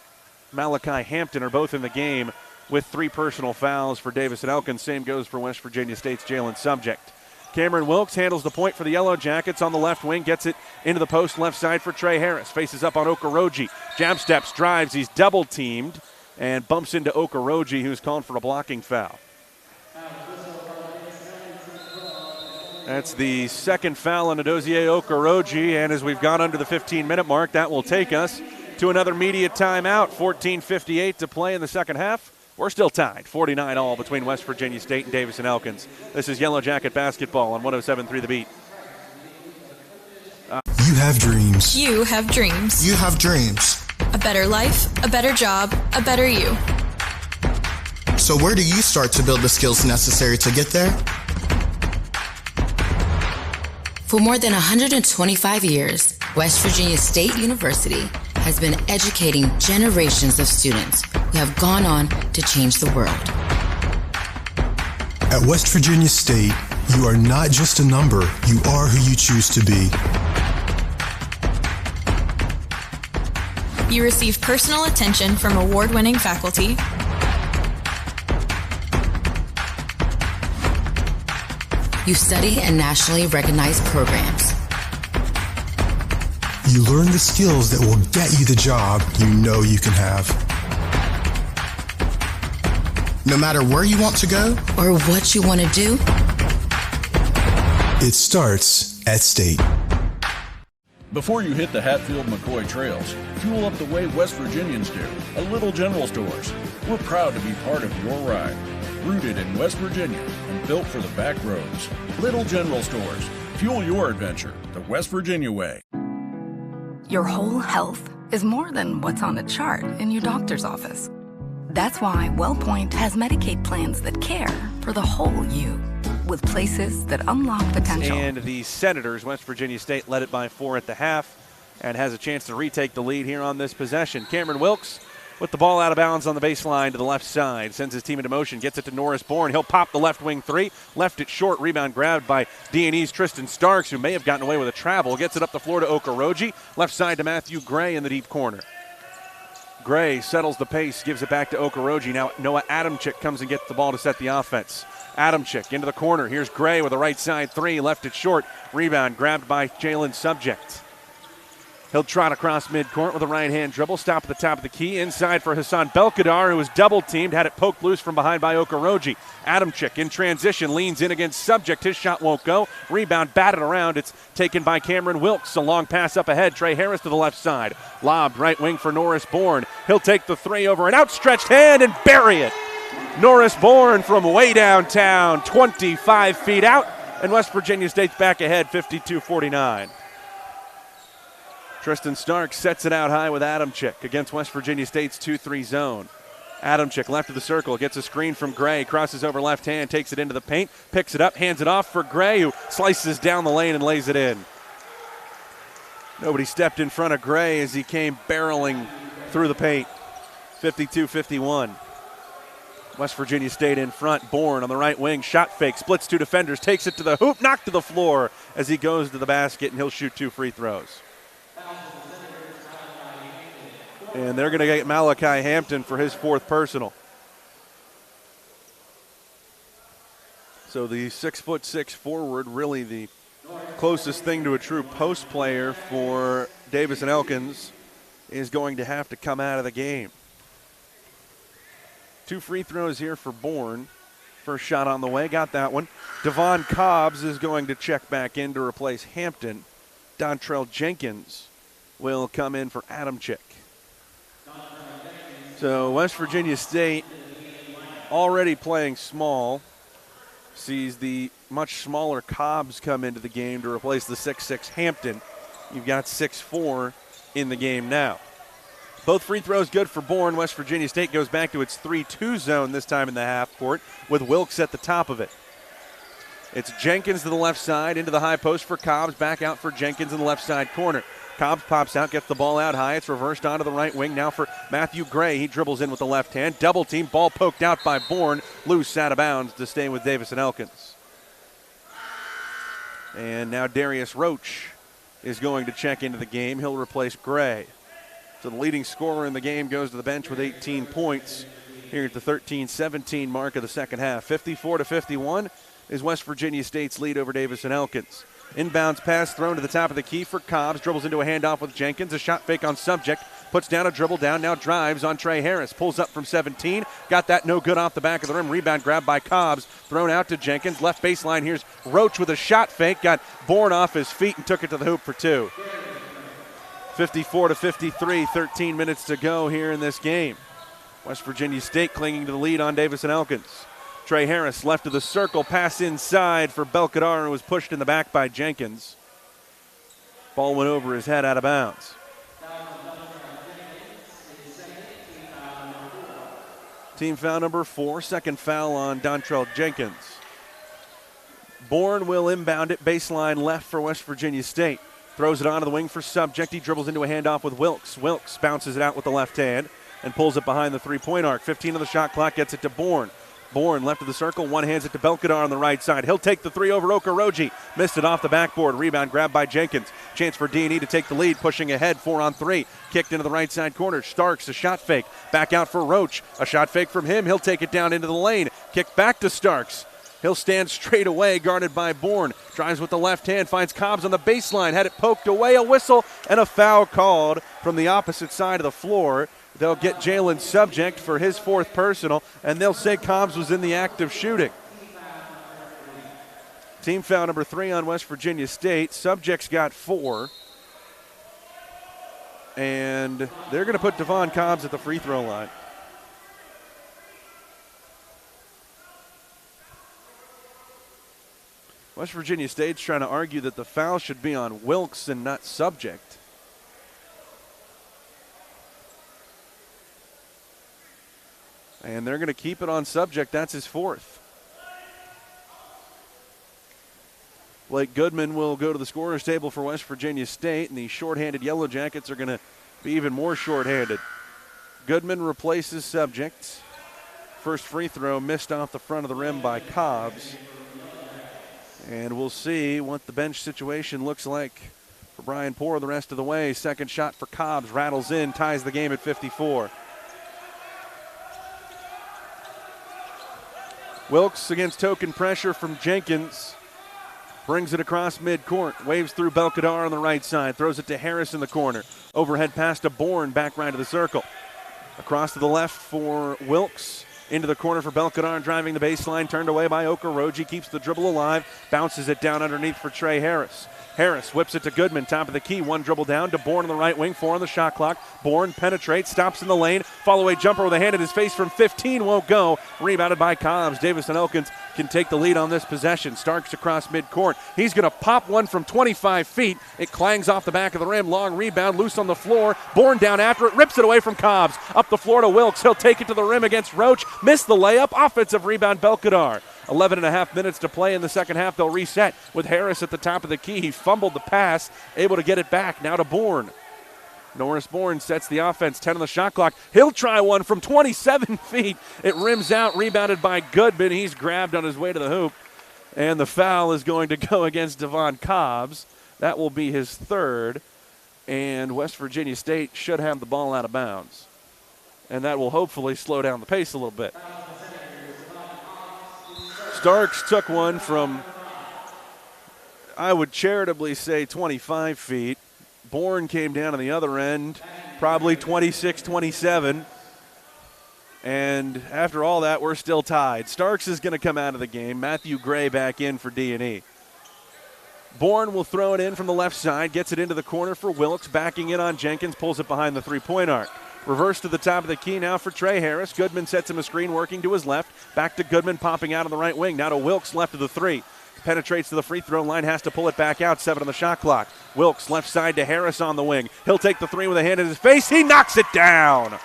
Malachi Hampton are both in the game with 3 personal fouls for Davis and Elkins. Same goes for West Virginia State's Jalen Subject. Cameron Wilkes handles the point for the Yellow Jackets on the left wing, gets it into the post left side for Trey Harris. Faces up on Okoroji. Jab steps, drives. He's double teamed and bumps into Okoroji, who's called for a blocking foul. That's the second foul on Adozie Okoroji, and as we've gone under the 15-minute mark, that will take us to another media timeout. 14:58 to play in the second half. We're still tied, 49-all between West Virginia State and Davis and Elkins. This is Yellow Jacket basketball on 107.3 The Beat. You have dreams. You have dreams. You have dreams. A better life, a better job, a better you. So where do you start to build the skills necessary to get there? For more than 125 years, West Virginia State University has been educating generations of students who have gone on to change the world. At West Virginia State, you are not just a number, you are who you choose to be. You receive personal attention from award-winning faculty. You study in nationally recognized programs. You learn the skills that will get you the job you know you can have. No matter where you want to go or what you want to do, it starts at State. Before you hit the Hatfield-McCoy trails, fuel up the way West Virginians do at Little General Stores. We're proud to be part of your ride. Rooted in West Virginia and built for the back roads. Little General Stores. Fuel your adventure the West Virginia way. Your whole health is more than what's on a chart in your doctor's office. That's why WellPoint has Medicaid plans that care for the whole you, with places that unlock potential. And the Senators, West Virginia State, led it by 4 at the half and has a chance to retake the lead here on this possession. Cameron Wilkes with the ball out of bounds on the baseline to the left side. Sends his team into motion, gets it to Norris Bourne. He'll pop the left wing 3. Left it short, rebound grabbed by D&E's Tristan Starks, who may have gotten away with a travel. Gets it up the floor to Okoroji. Left side to Matthew Gray in the deep corner. Gray settles the pace, gives it back to Okoroji. Now Noah Adamczyk comes and gets the ball to set the offense. Adamczyk into the corner. Here's Gray with a right side 3. Left it short. Rebound grabbed by Jalen Subject. He'll trot across midcourt with a right-hand dribble. Stop at the top of the key. Inside for Hassan Belkadar, who was double-teamed. Had it poked loose from behind by Okoroji. Adamczyk in transition. Leans in against Subject. His shot won't go. Rebound batted around. It's taken by Cameron Wilkes. A long pass up ahead. Trey Harris to the left side. Lobbed right wing for Norris Bourne. He'll take the 3 over an outstretched hand and bury it. Norris Bourne from way downtown. 25 feet out. And West Virginia State's back ahead 52-49. Tristan Stark sets it out high with Adamczyk against West Virginia State's 2-3 zone. Adamczyk left of the circle, gets a screen from Gray, crosses over left hand, takes it into the paint, picks it up, hands it off for Gray, who slices down the lane and lays it in. Nobody stepped in front of Gray as he came barreling through the paint. 52-51. West Virginia State in front. Bourne on the right wing, shot fake, splits 2 defenders, takes it to the hoop, knocked to the floor as he goes to the basket, and he'll shoot 2 free throws. And they're going to get Malachi Hampton for his 4th personal. So the 6'6" forward, really the closest thing to a true post player for Davis and Elkins, is going to have to come out of the game. 2 free throws here for Bourne. First shot on the way, got that one. Devon Cobbs is going to check back in to replace Hampton. Dontrell Jenkins will come in for Adamczyk. So West Virginia State already playing small. Sees the much smaller Cobbs come into the game to replace the 6'6 Hampton. You've got 6'4 in the game now. Both free throws good for Bourne. West Virginia State goes back to its 3-2 zone this time in the half court with Wilkes at the top of it. It's Jenkins to the left side, into the high post for Cobbs, back out for Jenkins in the left side corner. Cobbs pops out, gets the ball out high. It's reversed onto the right wing now for Matthew Gray. He dribbles in with the left hand. Double team, ball poked out by Bourne. Loose out of bounds to stay with Davis and Elkins. And now Darius Roach is going to check into the game. He'll replace Gray. So the leading scorer in the game goes to the bench with 18 points here at the 13-17 mark of the second half. 54-51 is West Virginia State's lead over Davis and Elkins. Inbounds pass thrown to the top of the key for Cobbs. Dribbles into a handoff with Jenkins. A shot fake on Subject. Puts down a dribble down. Now drives on Trey Harris. Pulls up from 17. Got that no good off the back of the rim. Rebound grab by Cobbs. Thrown out to Jenkins. Left baseline. Here's Roach with a shot fake. Got Bourne off his feet and took it to the hoop for two. 54-53. 13 minutes to go here in this game. West Virginia State clinging to the lead on Davis and Elkins. Trey Harris left of the circle, pass inside for Belkadar, and was pushed in the back by Jenkins. Ball went over his head out of bounds. Team foul number 4, second foul on Dontrell Jenkins. Bourne will inbound it, baseline left for West Virginia State. Throws it onto the wing for Subject. He dribbles into a handoff with Wilkes. Wilkes bounces it out with the left hand and pulls it behind the three-point arc. 15 on the shot clock, gets it to Bourne. Bourne left of the circle, one hands it to Belkadar on the right side. He'll take the three over Okoroji. Missed it off the backboard. Rebound grabbed by Jenkins. Chance for D&E to take the lead, pushing ahead, 4-on-3. Kicked into the right side corner. Starks, a shot fake. Back out for Roach. A shot fake from him. He'll take it down into the lane. Kick back to Starks. He'll stand straight away, guarded by Bourne. Drives with the left hand, finds Cobbs on the baseline. Had it poked away, a whistle, and a foul called from the opposite side of the floor. They'll get Jalen Subject for his fourth personal, and they'll say Cobbs was in the act of shooting. Team foul number 3 on West Virginia State. Subject's got 4. And they're going to put Devon Cobbs at the free throw line. West Virginia State's trying to argue that the foul should be on Wilkes and not Subject. And they're going to keep it on Subject. That's his fourth. Blake Goodman will go to the scorer's table for West Virginia State, and the shorthanded Yellow Jackets are going to be even more shorthanded. Goodman replaces Subject. First free throw missed off the front of the rim by Cobbs. And we'll see what the bench situation looks like for Brian Poore the rest of the way. Second shot for Cobbs, rattles in, ties the game at 54. Wilkes against token pressure from Jenkins. Brings it across midcourt. Waves through Belkadar on the right side. Throws it to Harris in the corner. Overhead pass to Bourne, back right of the circle. Across to the left for Wilkes. Into the corner for Belkadar, driving the baseline. Turned away by Okoroji. Keeps the dribble alive. Bounces it down underneath for Trey Harris. Harris whips it to Goodman, top of the key. One dribble down to Bourne on the right wing. 4 on the shot clock. Bourne penetrates, stops in the lane. Follow-away jumper with a hand in his face from 15. Won't go. Rebounded by Cobbs. Davis and Elkins can take the lead on this possession. Starks across midcourt. He's going to pop one from 25 feet. It clangs off the back of the rim. Long rebound, loose on the floor. Bourne down after it, rips it away from Cobbs. Up the floor to Wilkes. He'll take it to the rim against Roach. Missed the layup. Offensive rebound, Belkadar. 11 and a half minutes to play in the second half. They'll reset with Harris at the top of the key. He fumbled the pass, able to get it back. Now to Bourne. Norris Bourne sets the offense, 10 on the shot clock. He'll try one from 27 feet. It rims out, rebounded by Goodman. He's grabbed on his way to the hoop. And the foul is going to go against Devon Cobbs. That will be his third. And West Virginia State should have the ball out of bounds. And that will hopefully slow down the pace a little bit. Starks took one from, I would charitably say, 25 feet. Bourne came down on the other end, probably 26, 27. And after all that, we're still tied. Starks is going to come out of the game. Matthew Gray back in for D&E. Bourne will throw it in from the left side, gets it into the corner for Wilkes, backing in on Jenkins, pulls it behind the three-point arc. Reverse to the top of the key now for Trey Harris. Goodman sets him a screen, working to his left. Back to Goodman, popping out on the right wing. Now to Wilkes, left of the three. Penetrates to the free throw line, has to pull it back out. 7 on the shot clock. Wilkes left side to Harris on the wing. He'll take the three with a hand in his face. He knocks it down.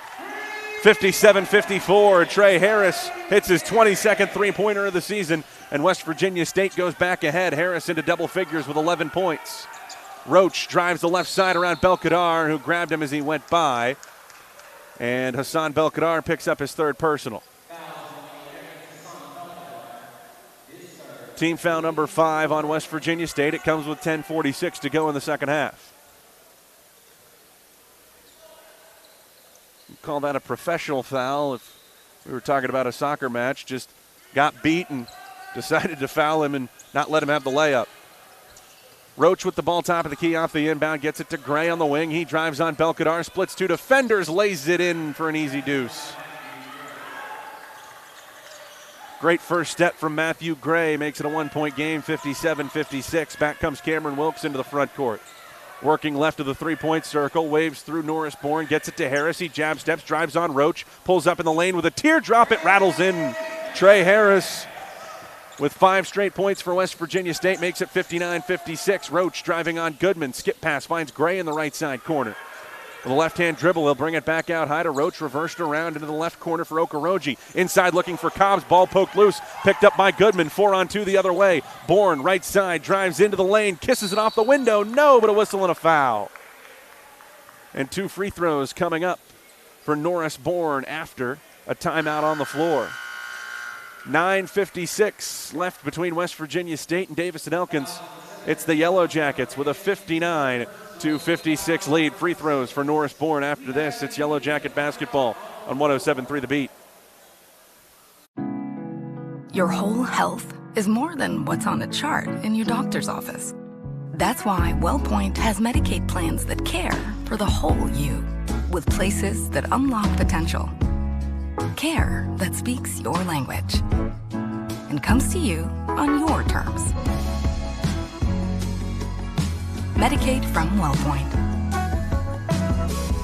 57-54. Trey Harris hits his 22nd three-pointer of the season, and West Virginia State goes back ahead. Harris into double figures with 11 points. Roach drives the left side around Belkadar, who grabbed him as he went by. And Hassan Belkadar picks up his third personal. Team foul number 5 on West Virginia State. It comes with 10:46 to go in the second half. You'd call that a professional foul if we were talking about a soccer match. Just got beat and decided to foul him and not let him have the layup. Roach with the ball top of the key off the inbound, gets it to Gray on the wing. He drives on Belkadar, splits 2 defenders, lays it in for an easy deuce. Great first step from Matthew Gray, makes it a 1-point game, 57-56. Back comes Cameron Wilkes into the front court. Working left of the three-point circle, waves through Norris Bourne, gets it to Harris. He jab steps, drives on Roach, pulls up in the lane with a teardrop. It rattles in. Trey Harris with 5 straight points for West Virginia State, makes it 59-56. Roach driving on Goodman. Skip pass finds Gray in the right side corner. With a left-hand dribble, he'll bring it back out high to Roach, reversed around into the left corner for Okoroji. Inside looking for Cobbs, ball poked loose, picked up by Goodman, 4-on-2 the other way. Bourne, right side, drives into the lane, kisses it off the window, no, but a whistle and a foul. And 2 free throws coming up for Norris Bourne after a timeout on the floor. 9:56 left between West Virginia State and Davis and Elkins. It's the Yellow Jackets with a 59-56 lead. Free throws for Norris Bourne after this. It's Yellow Jacket basketball on 107.3 The Beat. Your whole health is more than what's on a chart in your doctor's office. That's why WellPoint has Medicaid plans that care for the whole you, with places that unlock potential. Care that speaks your language and comes to you on your terms. Medicaid from WellPoint.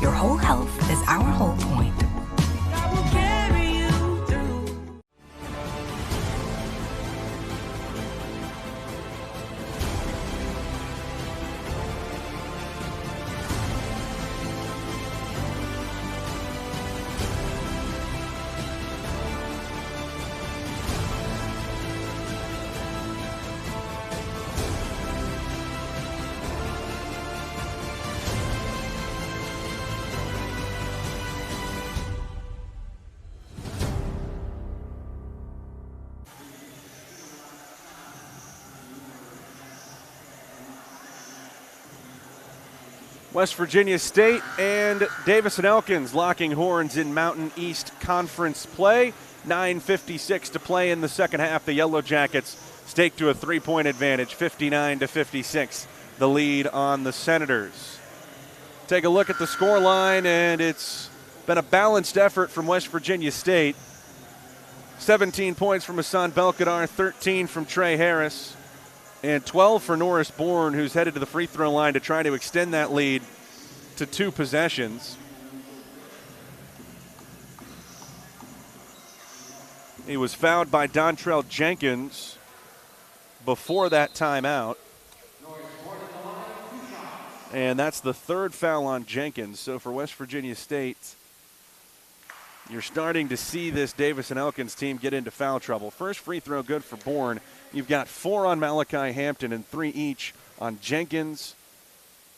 Your whole health is our whole point. West Virginia State and Davis and Elkins locking horns in Mountain East Conference play. 9:56 to play in the second half. The Yellow Jackets stake to a 3-point advantage, 59-56, the lead on the Senators. Take a look at the score line, and it's been a balanced effort from West Virginia State. 17 points from Hassan Belkadar, 13 from Trey Harris, and 12 for Norris Bourne, who's headed to the free throw line to try to extend that lead to 2 possessions. He was fouled by Dontrell Jenkins before that timeout. And that's the 3rd foul on Jenkins. So for West Virginia State, you're starting to see this Davis and Elkins team get into foul trouble. First free throw good for Bourne. You've got 4 on Malachi Hampton and 3 each on Jenkins,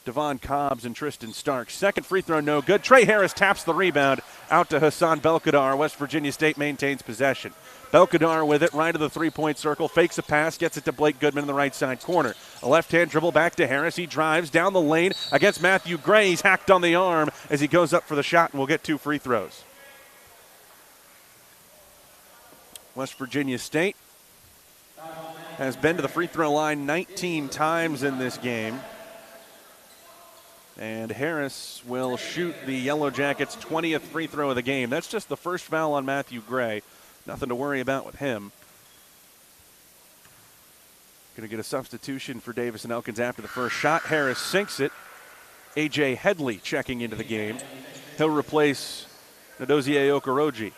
Devon Cobbs, and Tristan Starks. Second free throw no good. Trey Harris taps the rebound out to Hassan Belkadar. West Virginia State maintains possession. Belkadar with it right of the 3-point circle, fakes a pass, gets it to Blake Goodman in the right side corner. A left-hand dribble back to Harris. He drives down the lane against Matthew Gray. He's hacked on the arm as he goes up for the shot, and will get 2 free throws. West Virginia State has been to the free throw line 19 times in this game. And Harris will shoot the Yellow Jackets' 20th free throw of the game. That's just the first foul on Matthew Gray. Nothing to worry about with him. Going to get a substitution for Davis and Elkins after the first shot. Harris sinks it. A.J. Headley checking into the game. He'll replace Ndozie Okoroji.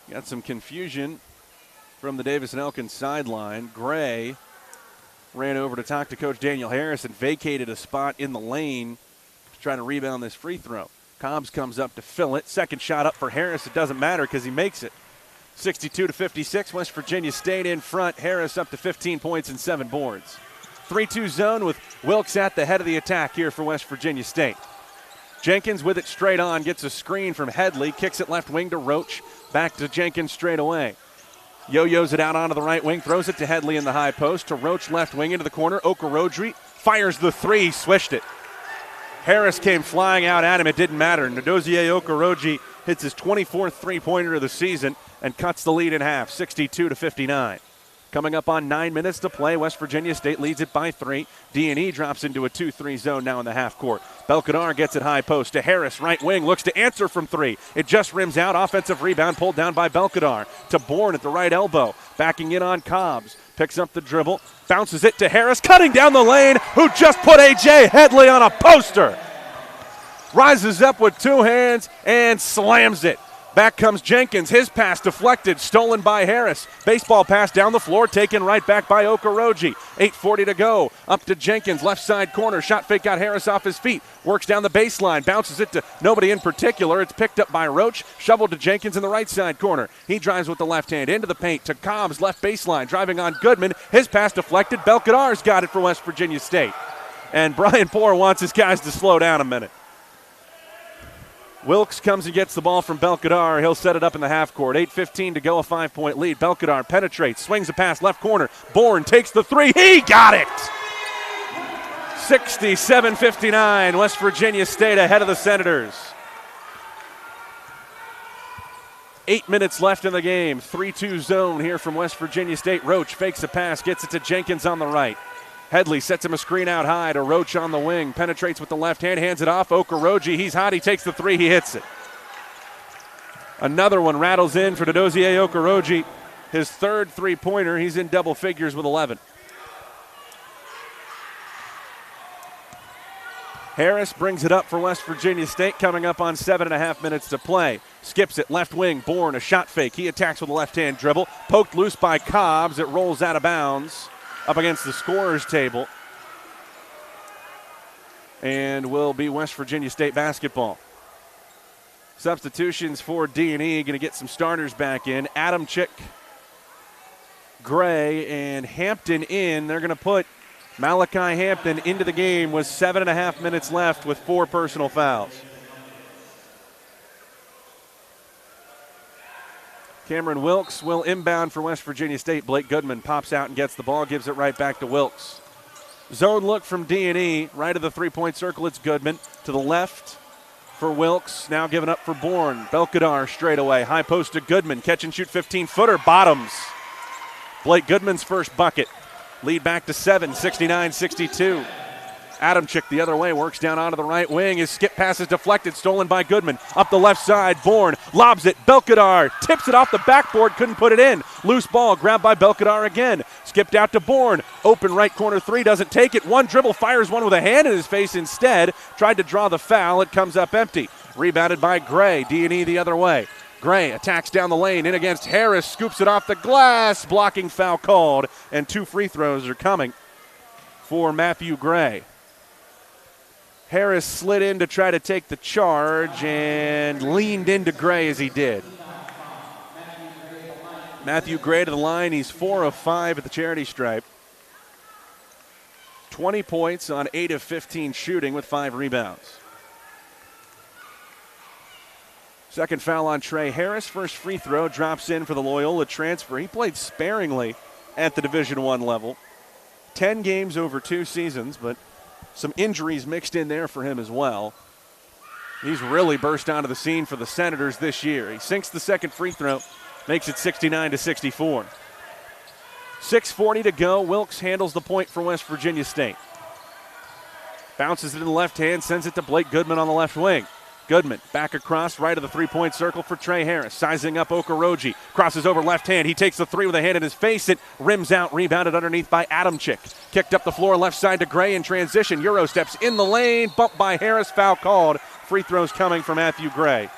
Got some confusion from the Davis and Elkins sideline. Gray ran over to talk to Coach Daniel Harris and vacated a spot in the lane trying to rebound this free throw. Cobbs comes up to fill it. Second shot up for Harris. It doesn't matter because he makes it. 62-56, West Virginia State in front. Harris up to 15 points and 7 boards. 3-2 zone with Wilkes at the head of the attack here for West Virginia State. Jenkins with it straight on, gets a screen from Headley, kicks it left wing to Roach. Back to Jenkins straight away. Yo-yos it out onto the right wing, throws it to Headley in the high post, to Roach left wing into the corner. Okoroji fires the three, swished it. Harris came flying out at him, it didn't matter. Ndozie Okoroji hits his 24th three-pointer of the season and cuts the lead in half, 62-59. Coming up on 9 minutes to play, West Virginia State leads it by 3. D&E drops into a 2-3 zone now in the half court. Belkadar gets it high post to Harris, right wing, looks to answer from 3. It just rims out, offensive rebound pulled down by Belkadar to Bourne at the right elbow. Backing in on Cobbs, picks up the dribble, bounces it to Harris, cutting down the lane, who just put A.J. Headley on a poster. Rises up with 2 hands and slams it. Back comes Jenkins, his pass deflected, stolen by Harris. Baseball pass down the floor, taken right back by Okoroji. 8:40 to go, up to Jenkins, left side corner. Shot fake got Harris off his feet, works down the baseline, bounces it to nobody in particular. It's picked up by Roach, shoveled to Jenkins in the right side corner. He drives with the left hand into the paint to Cobbs, left baseline, driving on Goodman. His pass deflected, Belkadar's got it for West Virginia State. And Brian Poore wants his guys to slow down a minute. Wilkes comes and gets the ball from Belkadar. He'll set it up in the half court. 8:15 to go, a 5-point lead. Belkadar penetrates, swings a pass, left corner. Bourne takes the three. He got it! 67-59, West Virginia State ahead of the Senators. 8 minutes left in the game. 3-2 zone here from West Virginia State. Roach fakes a pass, gets it to Jenkins on the right. Headley sets him a screen out high to Roach on the wing. Penetrates with the left hand, hands it off. Okoroji, he's hot, he takes the three, he hits it. Another one rattles in for Ndozie Okoroji. His third three-pointer, he's in double figures with 11. Harris brings it up for West Virginia State, coming up on 7.5 minutes to play. Skips it, left wing, Bourne, a shot fake. He attacks with a left-hand dribble. Poked loose by Cobbs, it rolls out of bounds. Up against the scorer's table, and will be West Virginia State basketball. Substitutions for D&E, going to get some starters back in. Adamczyk, Gray, and Hampton in. They're going to put Malachi Hampton into the game with 7.5 minutes left with 4 personal fouls. Cameron Wilkes will inbound for West Virginia State. Blake Goodman pops out and gets the ball, gives it right back to Wilkes. Zone look from D&E, right of the three-point circle, it's Goodman. To the left for Wilkes, now given up for Bourne. Belkadar straight away, high post to Goodman, catch and shoot 15-footer, bottoms. Blake Goodman's first bucket. Lead back to 7, 69-62. Adamczyk the other way, works down onto the right wing. His skip pass is deflected, stolen by Goodman. Up the left side, Bourne lobs it. Belkadar tips it off the backboard, couldn't put it in. Loose ball, grabbed by Belkadar again. Skipped out to Bourne. Open right corner three, doesn't take it. One dribble, fires one with a hand in his face instead. Tried to draw the foul, it comes up empty. Rebounded by Gray, D&E the other way. Gray attacks down the lane, in against Harris, scoops it off the glass. Blocking foul called, and 2 free throws are coming for Matthew Gray. Harris slid in to try to take the charge and leaned into Gray as he did. Matthew Gray to the line. He's 4 of 5 at the charity stripe. 20 points on 8 of 15 shooting with 5 rebounds. Second foul on Trey Harris. First free throw drops in for the Loyola transfer. He played sparingly at the Division I level. 10 games over 2 seasons, but some injuries mixed in there for him as well. He's really burst onto the scene for the Senators this year. He sinks the second free throw, makes it 69-64. 6:40 to go. Wilkes handles the point for West Virginia State. Bounces it in the left hand, sends it to Blake Goodman on the left wing. Goodman back across right of the three-point circle for Trey Harris. Sizing up Okoroji. Crosses over left hand. He takes the three with a hand in his face. It rims out, rebounded underneath by Adamczyk. Kicked up the floor left side to Gray in transition. Euro steps in the lane. Bumped by Harris. Foul called. Free throws coming from Matthew Gray.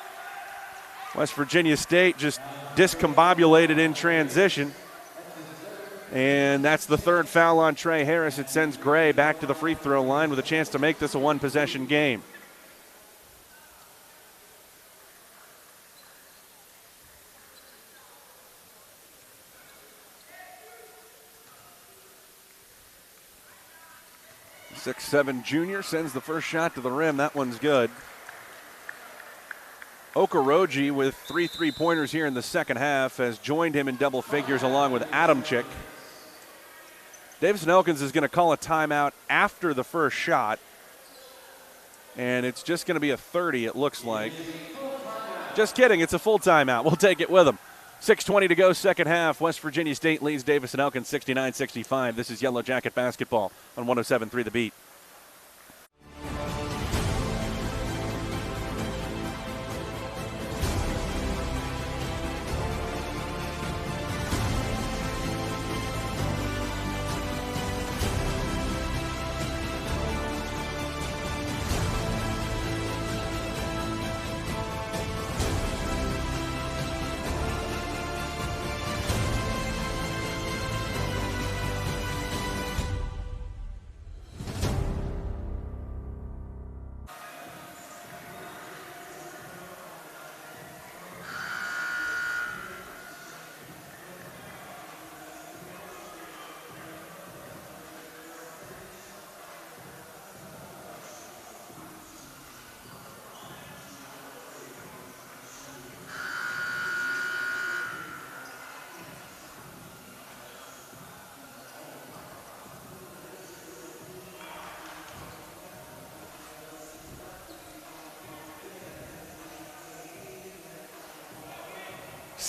West Virginia State just discombobulated in transition. And that's the third foul on Trey Harris. It sends Gray back to the free throw line with a chance to make this a one-possession game. The 6'7" junior sends the first shot to the rim. That one's good. Okoroji with 3 3-pointers here in the second half has joined him in double figures along with Adamczyk. Davison Elkins is going to call a timeout after the first shot. And it's just going to be a 30, it looks like. Just kidding, it's a full timeout. We'll take it with him. 6:20 to go, second half. West Virginia State leads Davison Elkins 69-65. This is Yellow Jacket basketball on 107.3 The Beat.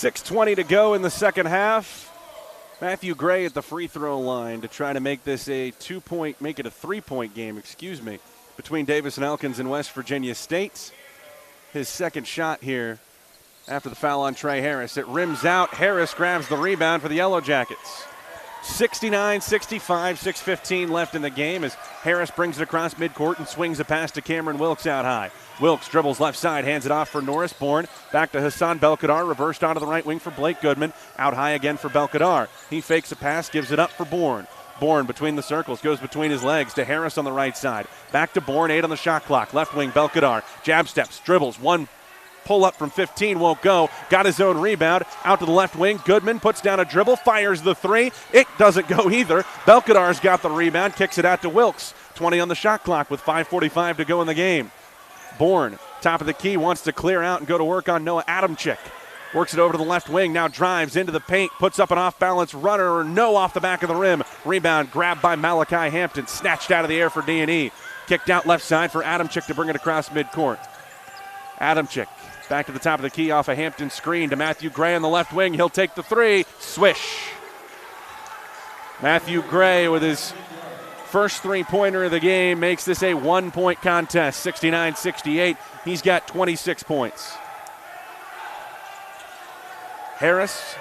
.620 to go in the second half. Matthew Gray at the free throw line to try to make this a 3-point game, between Davison Elkins and West Virginia State. His second shot here after the foul on Trey Harris. It rims out. Harris grabs the rebound for the Yellow Jackets. 69-65, 6:15 left in the game as Harris brings it across midcourt and swings a pass to Cameron Wilkes out high. Wilkes dribbles left side, hands it off for Norris Bourne. Back to Hassan Belkadar, reversed onto the right wing for Blake Goodman. Out high again for Belkadar. He fakes a pass, gives it up for Bourne. Bourne between the circles, goes between his legs to Harris on the right side. Back to Bourne, 8 on the shot clock. Left wing, Belkadar. Jab steps, dribbles, one pull up from 15, won't go. Got his own rebound. Out to the left wing. Goodman puts down a dribble, fires the three. It doesn't go either. Belkadar's got the rebound, kicks it out to Wilkes. 20 on the shot clock with 5:45 to go in the game. Bourne, top of the key, wants to clear out and go to work on Noah Adamczyk. Works it over to the left wing, now drives into the paint, puts up an off-balance runner, or no, off the back of the rim. Rebound grabbed by Malachi Hampton, snatched out of the air for D&E. Kicked out left side for Adamczyk to bring it across midcourt. Adamczyk back to the top of the key off a Hampton screen to Matthew Gray on the left wing. He'll take the three. Swish. Matthew Gray with his first three-pointer of the game makes this a one-point contest, 69-68. He's got 26 points. Harris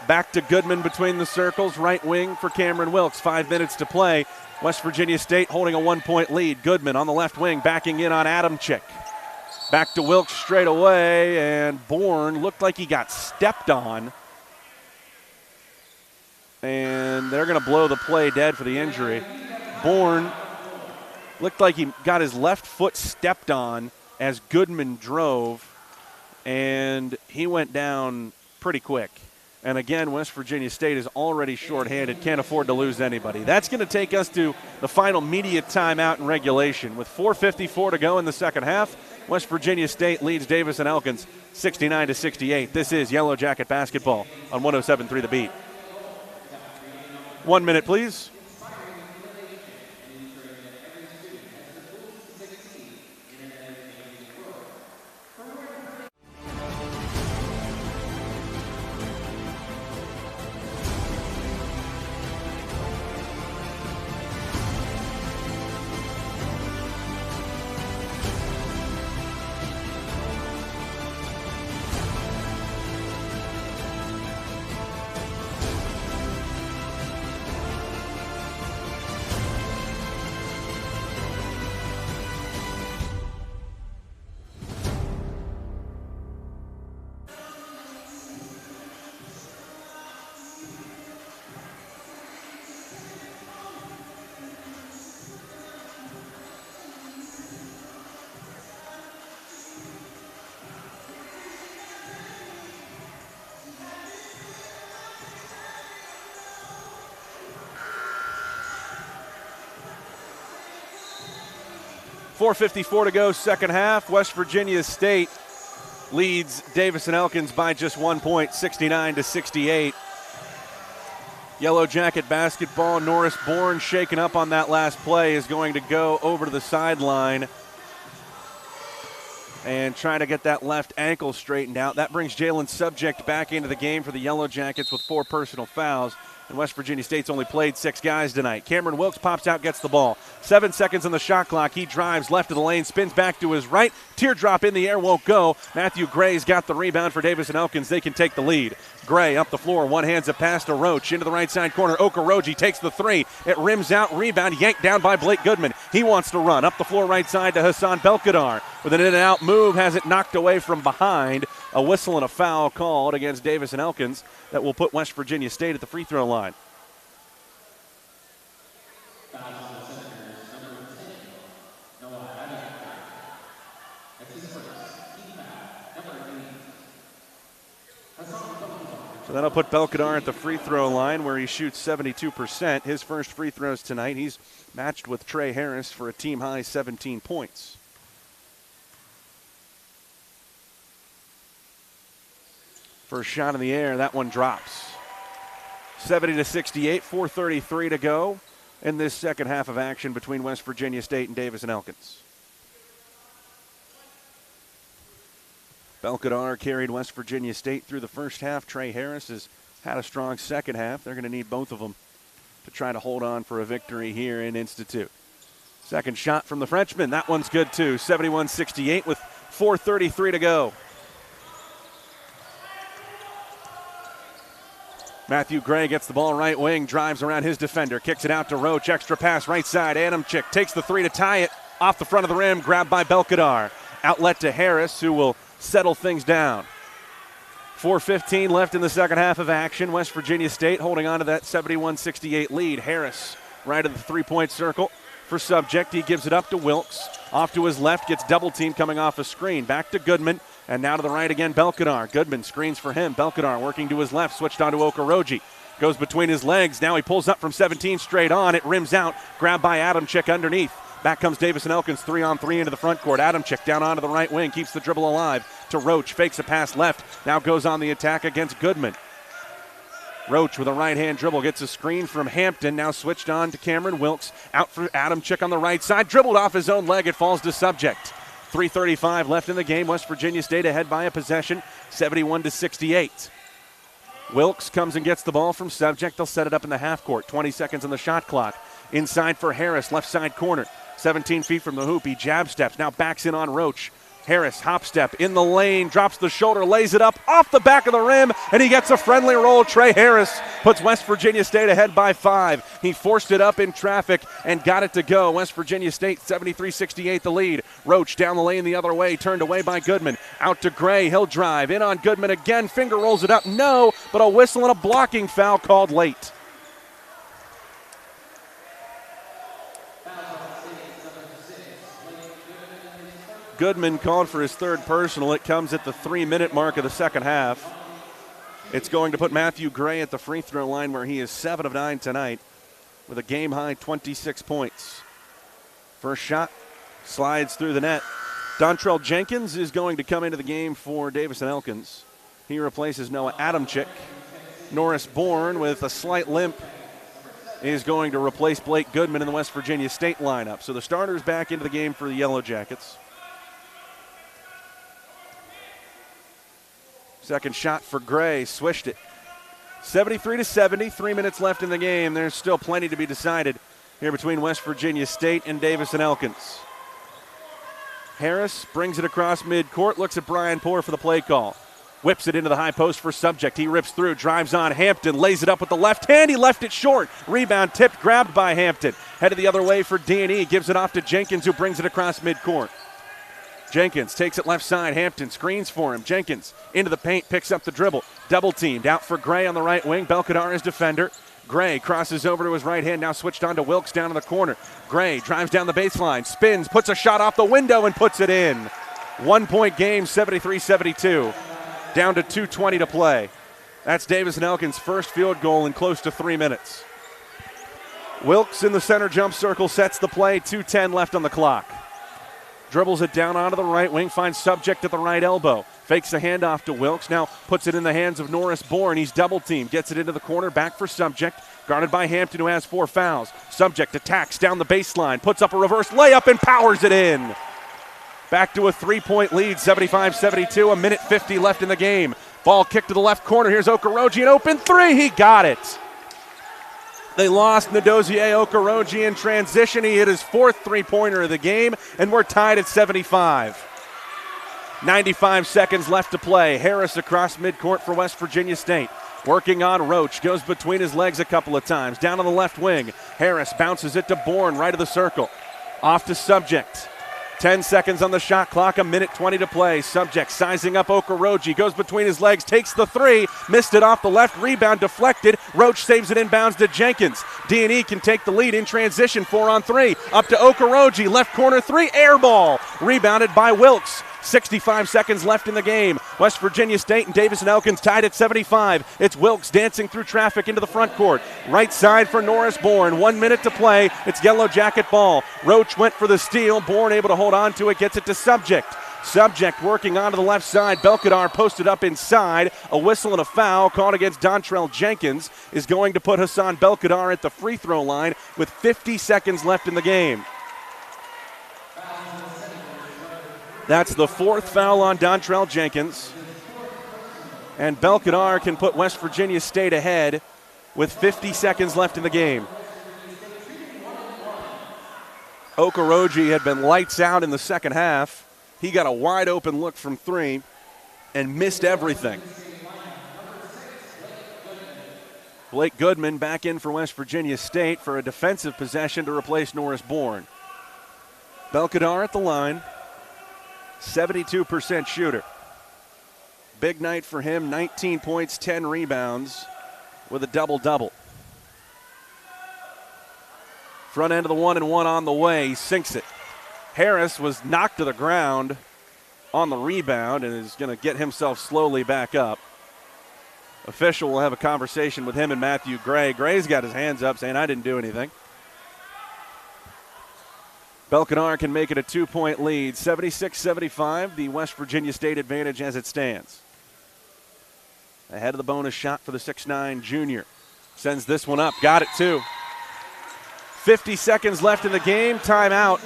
back to Goodman between the circles, right wing for Cameron Wilkes. 5 minutes to play. West Virginia State holding a one-point lead. Goodman on the left wing, backing in on Adamczyk. Back to Wilkes straight away, and Bourne looked like he got stepped on. And they're going to blow the play dead for the injury. Bourne looked like he got his left foot stepped on as Goodman drove, and he went down pretty quick. And again, West Virginia State is already shorthanded, can't afford to lose anybody. That's going to take us to the final media timeout in regulation. With 4:54 to go in the second half, West Virginia State leads Davison Elkins 69-68. This is Yellow Jacket basketball on 107.3 The Beat. 1 minute, please. 4:54 to go, second half. West Virginia State leads Davis and Elkins by just 1 point, 69-68. Yellow Jacket basketball, Norris Bourne shaken up on that last play, is going to go over to the sideline and try to get that left ankle straightened out. That brings Jalen Subject back into the game for the Yellow Jackets with 4 personal fouls. And West Virginia State's only played 6 guys tonight. Cameron Wilkes pops out, gets the ball. 7 seconds on the shot clock. He drives left of the lane, spins back to his right. Teardrop in the air, won't go. Matthew Gray's got the rebound for Davis and Elkins. They can take the lead. Gray up the floor, one hands a pass to Roach into the right side corner. Okoroji takes the 3. It rims out, rebound, yanked down by Blake Goodman. He wants to run up the floor right side to Hassan Belkadar. With an in and out move, has it knocked away from behind. A whistle and a foul called against Davis and Elkins that will put West Virginia State at the free throw line. So that'll put Belkadar at the free throw line where he shoots 72%. His first free throws tonight. He's matched with Trey Harris for a team-high 17 points. First shot in the air, that one drops. 70-68, 4:33 to go in this second half of action between West Virginia State and Davis and Elkins. Belkadar carried West Virginia State through the first half. Trey Harris has had a strong second half. They're going to need both of them to try to hold on for a victory here in Institute. Second shot from the Frenchman. That one's good too. 71-68 with 4:33 to go. Matthew Gray gets the ball right wing, drives around his defender, kicks it out to Roach. Extra pass right side. Adamczyk takes the 3 to tie it. Off the front of the rim, grabbed by Belkadar. Outlet to Harris, who will settle things down. 4:15 left in the second half of action. West Virginia State holding on to that 71-68 lead. Harris right of the three-point circle for Subject. He gives it up to Wilkes. Off to his left, gets double teamed coming off a screen. Back to Goodman, and now to the right again, Belkadar. Goodman screens for him. Belkadar working to his left, switched on to Okoroji. Goes between his legs. Now he pulls up from 17 straight on. It rims out. Grabbed by Adamczyk underneath. Back comes Davis and Elkins 3-on-3 into the front court. Adamczyk down onto the right wing, keeps the dribble alive to Roach. Fakes a pass left. Now goes on the attack against Goodman. Roach with a right-hand dribble gets a screen from Hampton. Now switched on to Cameron Wilkes. Out for Adamczyk on the right side. Dribbled off his own leg. It falls to Subject. 3:35 left in the game. West Virginia State ahead by a possession, 71-68. Wilkes comes and gets the ball from Subject. They'll set it up in the half court. 20 seconds on the shot clock. Inside for Harris, left side corner. 17 feet from the hoop. He jab steps. Now backs in on Roach. Harris, hop step in the lane, drops the shoulder, lays it up off the back of the rim, and he gets a friendly roll. Trey Harris puts West Virginia State ahead by 5. He forced it up in traffic and got it to go. West Virginia State 73-68 the lead. Roach down the lane the other way, turned away by Goodman. Out to Gray, he'll drive. In on Goodman again, finger rolls it up. No, but a whistle and a blocking foul called late. Goodman called for his third personal. It comes at the 3-minute mark of the second half. It's going to put Matthew Gray at the free throw line where he is 7 of 9 tonight with a game-high 26 points. First shot slides through the net. Dontrell Jenkins is going to come into the game for Davis and Elkins. He replaces Noah Adamczyk. Norris Bourne with a slight limp is going to replace Blake Goodman in the West Virginia State lineup. So the starters back into the game for the Yellow Jackets. Second shot for Gray, swished it. 73-70, 3 minutes left in the game. There's still plenty to be decided here between West Virginia State and Davis and Elkins. Harris brings it across midcourt, looks at Brian Poore for the play call. Whips it into the high post for Subject. He rips through, drives on Hampton, lays it up with the left hand. He left it short. Rebound tipped, grabbed by Hampton. Headed the other way for D&E, gives it off to Jenkins, who brings it across midcourt. Jenkins takes it left side. Hampton screens for him. Jenkins into the paint, picks up the dribble. Double teamed. Out for Gray on the right wing. Belkadar is defender. Gray crosses over to his right hand. Now switched on to Wilkes down in the corner. Gray drives down the baseline. Spins. Puts a shot off the window and puts it in. 1 point game, 73-72. Down to 2:20 to play. That's Davis and Elkins' first field goal in close to 3 minutes. Wilkes in the center jump circle sets the play. 2:10 left on the clock. Dribbles it down onto the right wing, finds Subject at the right elbow. Fakes the handoff to Wilkes, now puts it in the hands of Norris Bourne. He's double-teamed, gets it into the corner, back for Subject. Guarded by Hampton, who has 4 fouls. Subject attacks down the baseline, puts up a reverse layup and powers it in. Back to a 3-point lead, 75-72, a minute 50 left in the game. Ball kicked to the left corner. Here's Okoroji, an open 3. He got it. They lost Ndozie Okoroji in transition. He hit his 4th three-pointer of the game, and we're tied at 75. 95 seconds left to play. Harris across midcourt for West Virginia State. Working on Roach, goes between his legs a couple of times. Down on the left wing. Harris bounces it to Bourne, right of the circle. Off to Subject. 10 seconds on the shot clock, a minute 20 to play. Subject sizing up Okoroji, goes between his legs, takes the 3, missed it off the left, rebound deflected. Roach saves it inbounds to Jenkins. D&E can take the lead in transition, 4-on-3. Up to Okoroji, left corner 3, air ball. Rebounded by Wilkes. 65 seconds left in the game. West Virginia State and Davis and Elkins tied at 75. It's Wilkes dancing through traffic into the front court. Right side for Norris Bourne. 1 minute to play. It's Yellow Jacket ball. Roach went for the steal. Bourne able to hold on to it. Gets it to Subject. Subject working onto the left side. Belkadar posted up inside. A whistle and a foul called against Dontrell Jenkins is going to put Hassan Belkadar at the free throw line with 50 seconds left in the game. That's the 4th foul on Dontrell Jenkins. And Belkadar can put West Virginia State ahead with 50 seconds left in the game. Okoroji had been lights out in the second half. He got a wide open look from 3 and missed everything. Blake Goodman back in for West Virginia State for a defensive possession to replace Norris Bourne. Belkadar at the line. 72% shooter. Big night for him, 19 points, 10 rebounds with a double-double. Front end of the 1-and-1 on the way, he sinks it. Harris was knocked to the ground on the rebound and is going to get himself slowly back up. Official will have a conversation with him and Matthew Gray. Gray's got his hands up saying, I didn't do anything. Belkadar can make it a 2-point lead, 76-75, the West Virginia State advantage as it stands. Ahead of the bonus shot for the 6'9 junior. Sends this one up, got it too. 50 seconds left in the game, timeout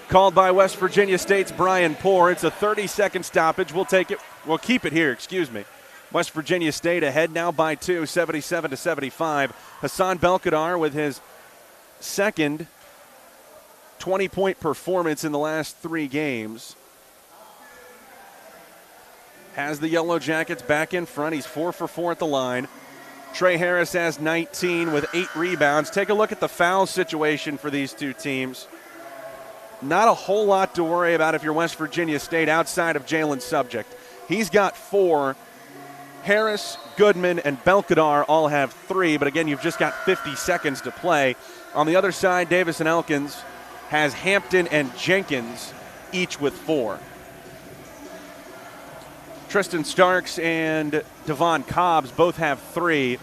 called by West Virginia State's Brian Poore. It's a 30-second stoppage, we'll keep it here, West Virginia State ahead now by 2, 77-75. Hassan Belkadar with his second 20-point performance in the last 3 games. Has the Yellow Jackets back in front. He's 4 for 4 at the line. Trey Harris has 19 with 8 rebounds. Take a look at the foul situation for these two teams. Not a whole lot to worry about if you're West Virginia State outside of Jalen Subject. He's got 4. Harris, Goodman, and Belkadar all have 3, but again, you've just got 50 seconds to play. On the other side, Davis and Elkins has Hampton and Jenkins each with 4. Tristan Starks and Devon Cobbs both have 3,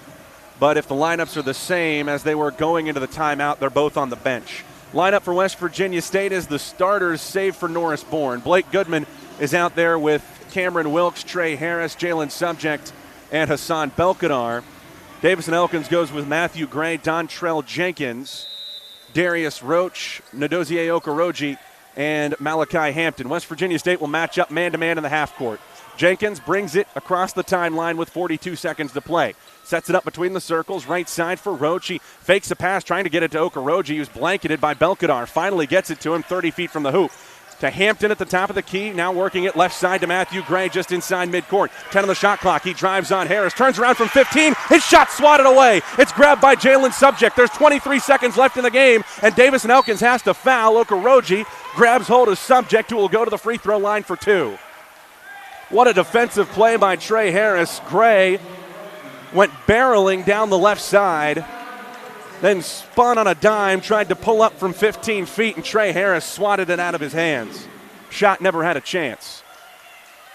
but if the lineups are the same as they were going into the timeout, they're both on the bench. Lineup for West Virginia State is the starters, save for Norris Bourne. Blake Goodman is out there with Cameron Wilkes, Trey Harris, Jalen Subject, and Hassan Belkadar. Davis and Elkins goes with Matthew Gray, Dontrell Jenkins, Darius Roach, Ndozie Okoroji, and Malachi Hampton. West Virginia State will match up man-to-man in the half court. Jenkins brings it across the timeline with 42 seconds to play. Sets it up between the circles, right side for Roach. He fakes a pass, trying to get it to Okoroji. He was blanketed by Belkadar. Finally gets it to him 30 feet from the hoop. To Hampton at the top of the key, now working it left side to Matthew Gray just inside midcourt. 10 on the shot clock, he drives on Harris, turns around from 15, his shot swatted away. It's grabbed by Jalen Subject. There's 23 seconds left in the game, and Davis and Elkins has to foul. Okoroji grabs hold of Subject, who will go to the free throw line for 2. What a defensive play by Trey Harris. Gray went barreling down the left side, then spun on a dime, tried to pull up from 15 feet, and Trey Harris swatted it out of his hands. Shot never had a chance.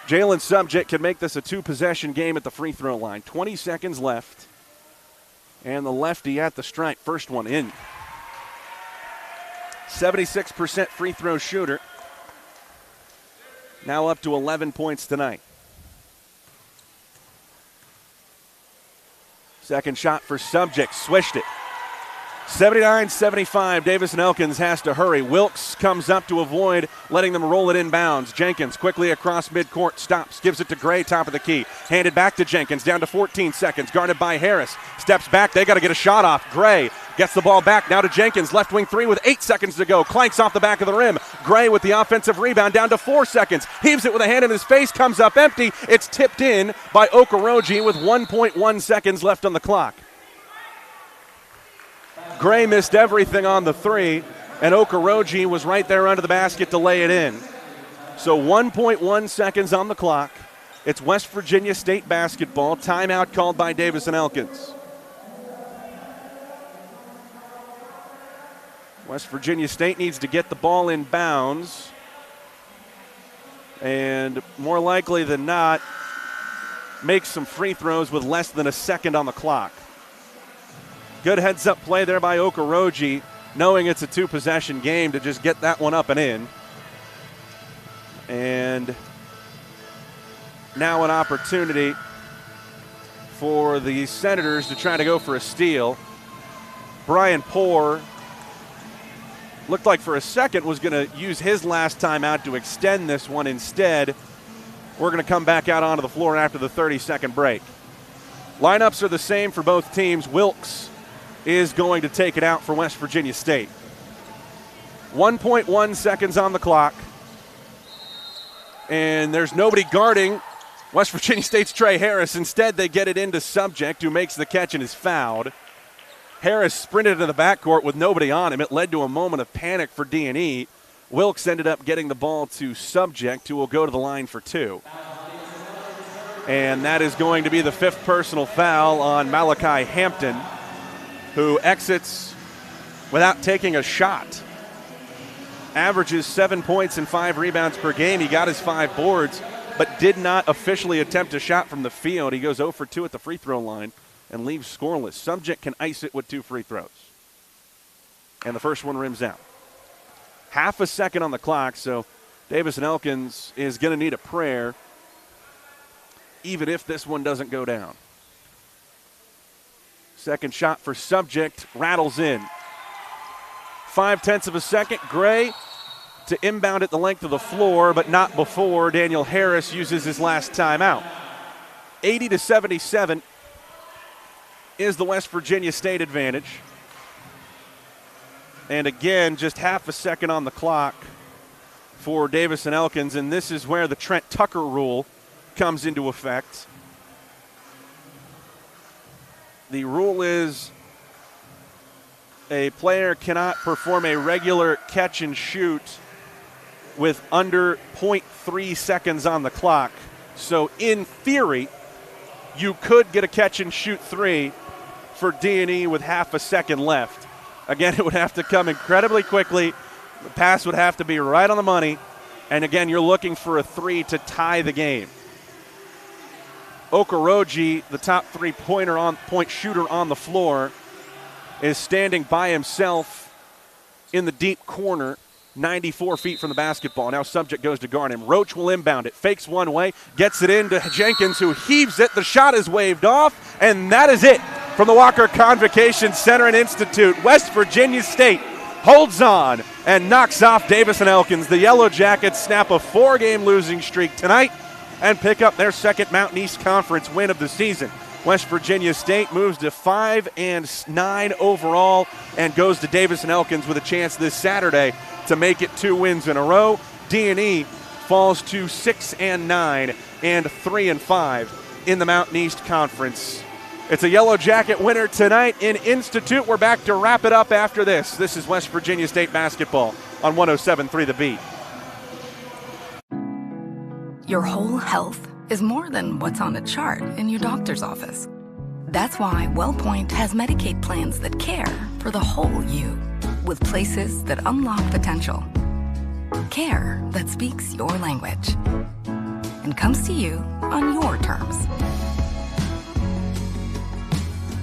Jalen Subject can make this a 2-possession game at the free throw line. 20 seconds left, and the lefty at the stripe. First one in. 76% free throw shooter. Now up to 11 points tonight. Second shot for Subject, swished it. 79-75, Davis and Elkins has to hurry. Wilkes comes up to avoid letting them roll it inbounds. Jenkins quickly across midcourt, stops, gives it to Gray, top of the key. Handed back to Jenkins, down to 14 seconds, guarded by Harris. Steps back, they got to get a shot off. Gray gets the ball back, now to Jenkins, left wing three with 8 seconds to go. Clanks off the back of the rim. Gray with the offensive rebound, down to 4 seconds. Heaves it with a hand in his face, comes up empty. It's tipped in by Okoroji with 1.1 seconds left on the clock. Gray missed everything on the three, and Okoroji was right there under the basket to lay it in. So 1.1 seconds on the clock. It's West Virginia State basketball. Timeout called by Davis and Elkins. West Virginia State needs to get the ball in bounds, and more likely than not, make some free throws with less than a second on the clock. Good heads-up play there by Okoroji, knowing it's a two-possession game, to just get that one up and in. And now an opportunity for the Senators to try to go for a steal. Brian Poore looked like for a second was going to use his last time out to extend this one. Instead, we're going to come back out onto the floor after the 30-second break. Lineups are the same for both teams. Wilkes is going to take it out for West Virginia State. 1.1 seconds on the clock. And there's nobody guarding West Virginia State's Trey Harris. Instead, they get it into Subject, who makes the catch and is fouled. Harris sprinted into the backcourt with nobody on him. It led to a moment of panic for D&E. Wilkes ended up getting the ball to Subject, who will go to the line for two. And that is going to be the 5th personal foul on Malachi Hampton, who exits without taking a shot. Averages 7 points and 5 rebounds per game. He got his 5 boards, but did not officially attempt a shot from the field. He goes 0 for 2 at the free throw line and leaves scoreless. Subject can ice it with 2 free throws. And the first one rims out. Half a second on the clock, so Davis and Elkins is going to need a prayer, even if this one doesn't go down. Second shot for Subject, rattles in. 0.5 of a second. Gray to inbound at the length of the floor, but not before Daniel Harris uses his last timeout. 80-77 is the West Virginia State advantage. And again, just half a second on the clock for Davis and Elkins, and this is where the Trent Tucker rule comes into effect. The rule is a player cannot perform a regular catch and shoot with under 0.3 seconds on the clock. So in theory, you could get a catch and shoot three for D&E with half a second left. Again, it would have to come incredibly quickly. The pass would have to be right on the money. And again, you're looking for a three to tie the game. Okoroji, the top point shooter on the floor, is standing by himself in the deep corner, 94 feet from the basketball. Now Subject goes to guard him. Roach will inbound it, fakes one way, gets it into Jenkins, who heaves it. The shot is waved off, and that is it from the Walker Convocation Center and Institute. West Virginia State holds on and knocks off Davis and Elkins. The Yellow Jackets snap a 4-game losing streak tonight and pick up their second Mountain East Conference win of the season. West Virginia State moves to 5-9 overall and goes to Davis and Elkins with a chance this Saturday to make it 2 wins in a row. D&E falls to 6-9 and 3-5 in the Mountain East Conference. It's a Yellow Jacket winner tonight in Institute. We're back to wrap it up after this. This is West Virginia State basketball on 107.3 The Beat. Your whole health is more than what's on a chart in your doctor's office. That's why WellPoint has Medicaid plans that care for the whole you, with places that unlock potential. Care that speaks your language and comes to you on your terms.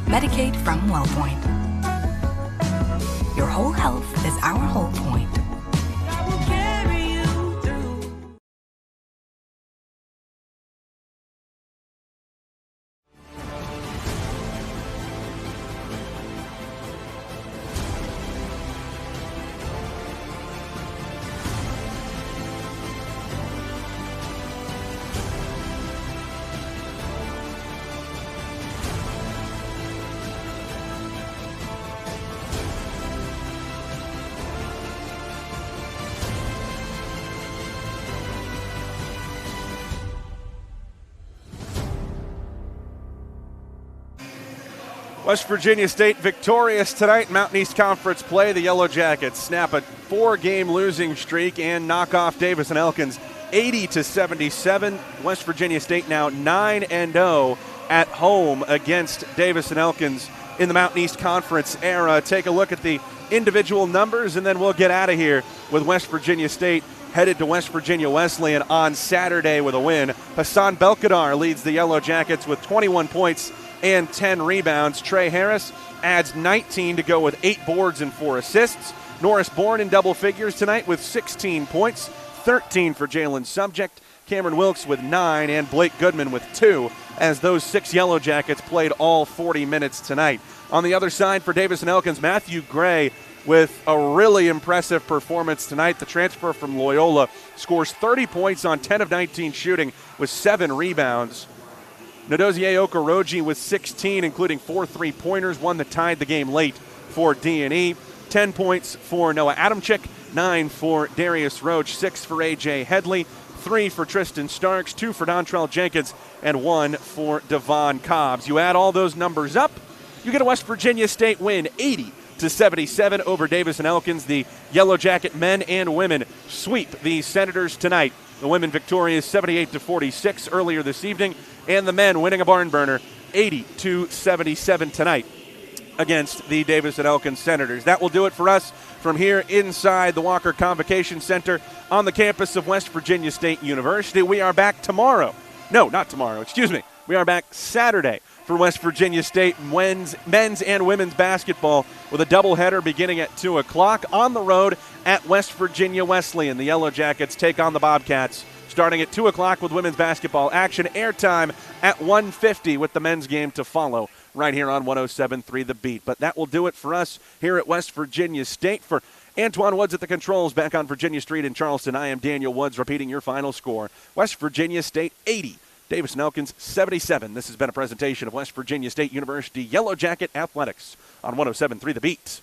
Medicaid from WellPoint. Your whole health is our whole point. West Virginia State victorious tonight in Mountain East Conference play. The Yellow Jackets snap a 4-game losing streak and knock off Davis and Elkins 80-77. West Virginia State now 9-0 at home against Davis and Elkins in the Mountain East Conference era. Take a look at the individual numbers, and then we'll get out of here with West Virginia State headed to West Virginia Wesleyan on Saturday with a win. Hassan Belkadar leads the Yellow Jackets with 21 points and 10 rebounds. Trey Harris adds 19 to go with 8 boards and 4 assists. Norris Bourne in double figures tonight with 16 points, 13 for Jalen Subject. Cameron Wilkes with 9 and Blake Goodman with 2 as those 6 Yellow Jackets played all 40 minutes tonight. On the other side for Davis and Elkins, Matthew Gray with a really impressive performance tonight. The transfer from Loyola scores 30 points on 10 of 19 shooting with 7 rebounds. Nadozie Okoroji with 16, including 4 3-pointers, one that tied the game late for D&E. 10 points for Noah Adamczyk, 9 for Darius Roach, 6 for A.J. Headley, 3 for Tristan Starks, 2 for Dontrell Jenkins, and 1 for Devon Cobbs. You add all those numbers up, you get a West Virginia State win, 80-77 over Davis and Elkins. The Yellow Jacket men and women sweep the Senators tonight. The women victorious 78-46 earlier this evening, and the men winning a barn burner 80-77 tonight against the Davis and Elkins Senators. That will do it for us from here inside the Walker Convocation Center on the campus of West Virginia State University. We are back tomorrow. No, not tomorrow. Excuse me. We are back Saturday for West Virginia State men's and women's basketball with a doubleheader beginning at 2 o'clock on the road at West Virginia Wesleyan. The Yellow Jackets take on the Bobcats starting at 2 o'clock with women's basketball action. Airtime at 1:50 with the men's game to follow right here on 107.3 The Beat. But that will do it for us here at West Virginia State. For Antoine Woods at the controls back on Virginia Street in Charleston, I am Daniel Woods repeating your final score. West Virginia State 80, Davis and Elkins 77. This has been a presentation of West Virginia State University Yellow Jacket Athletics on 107.3 The Beat.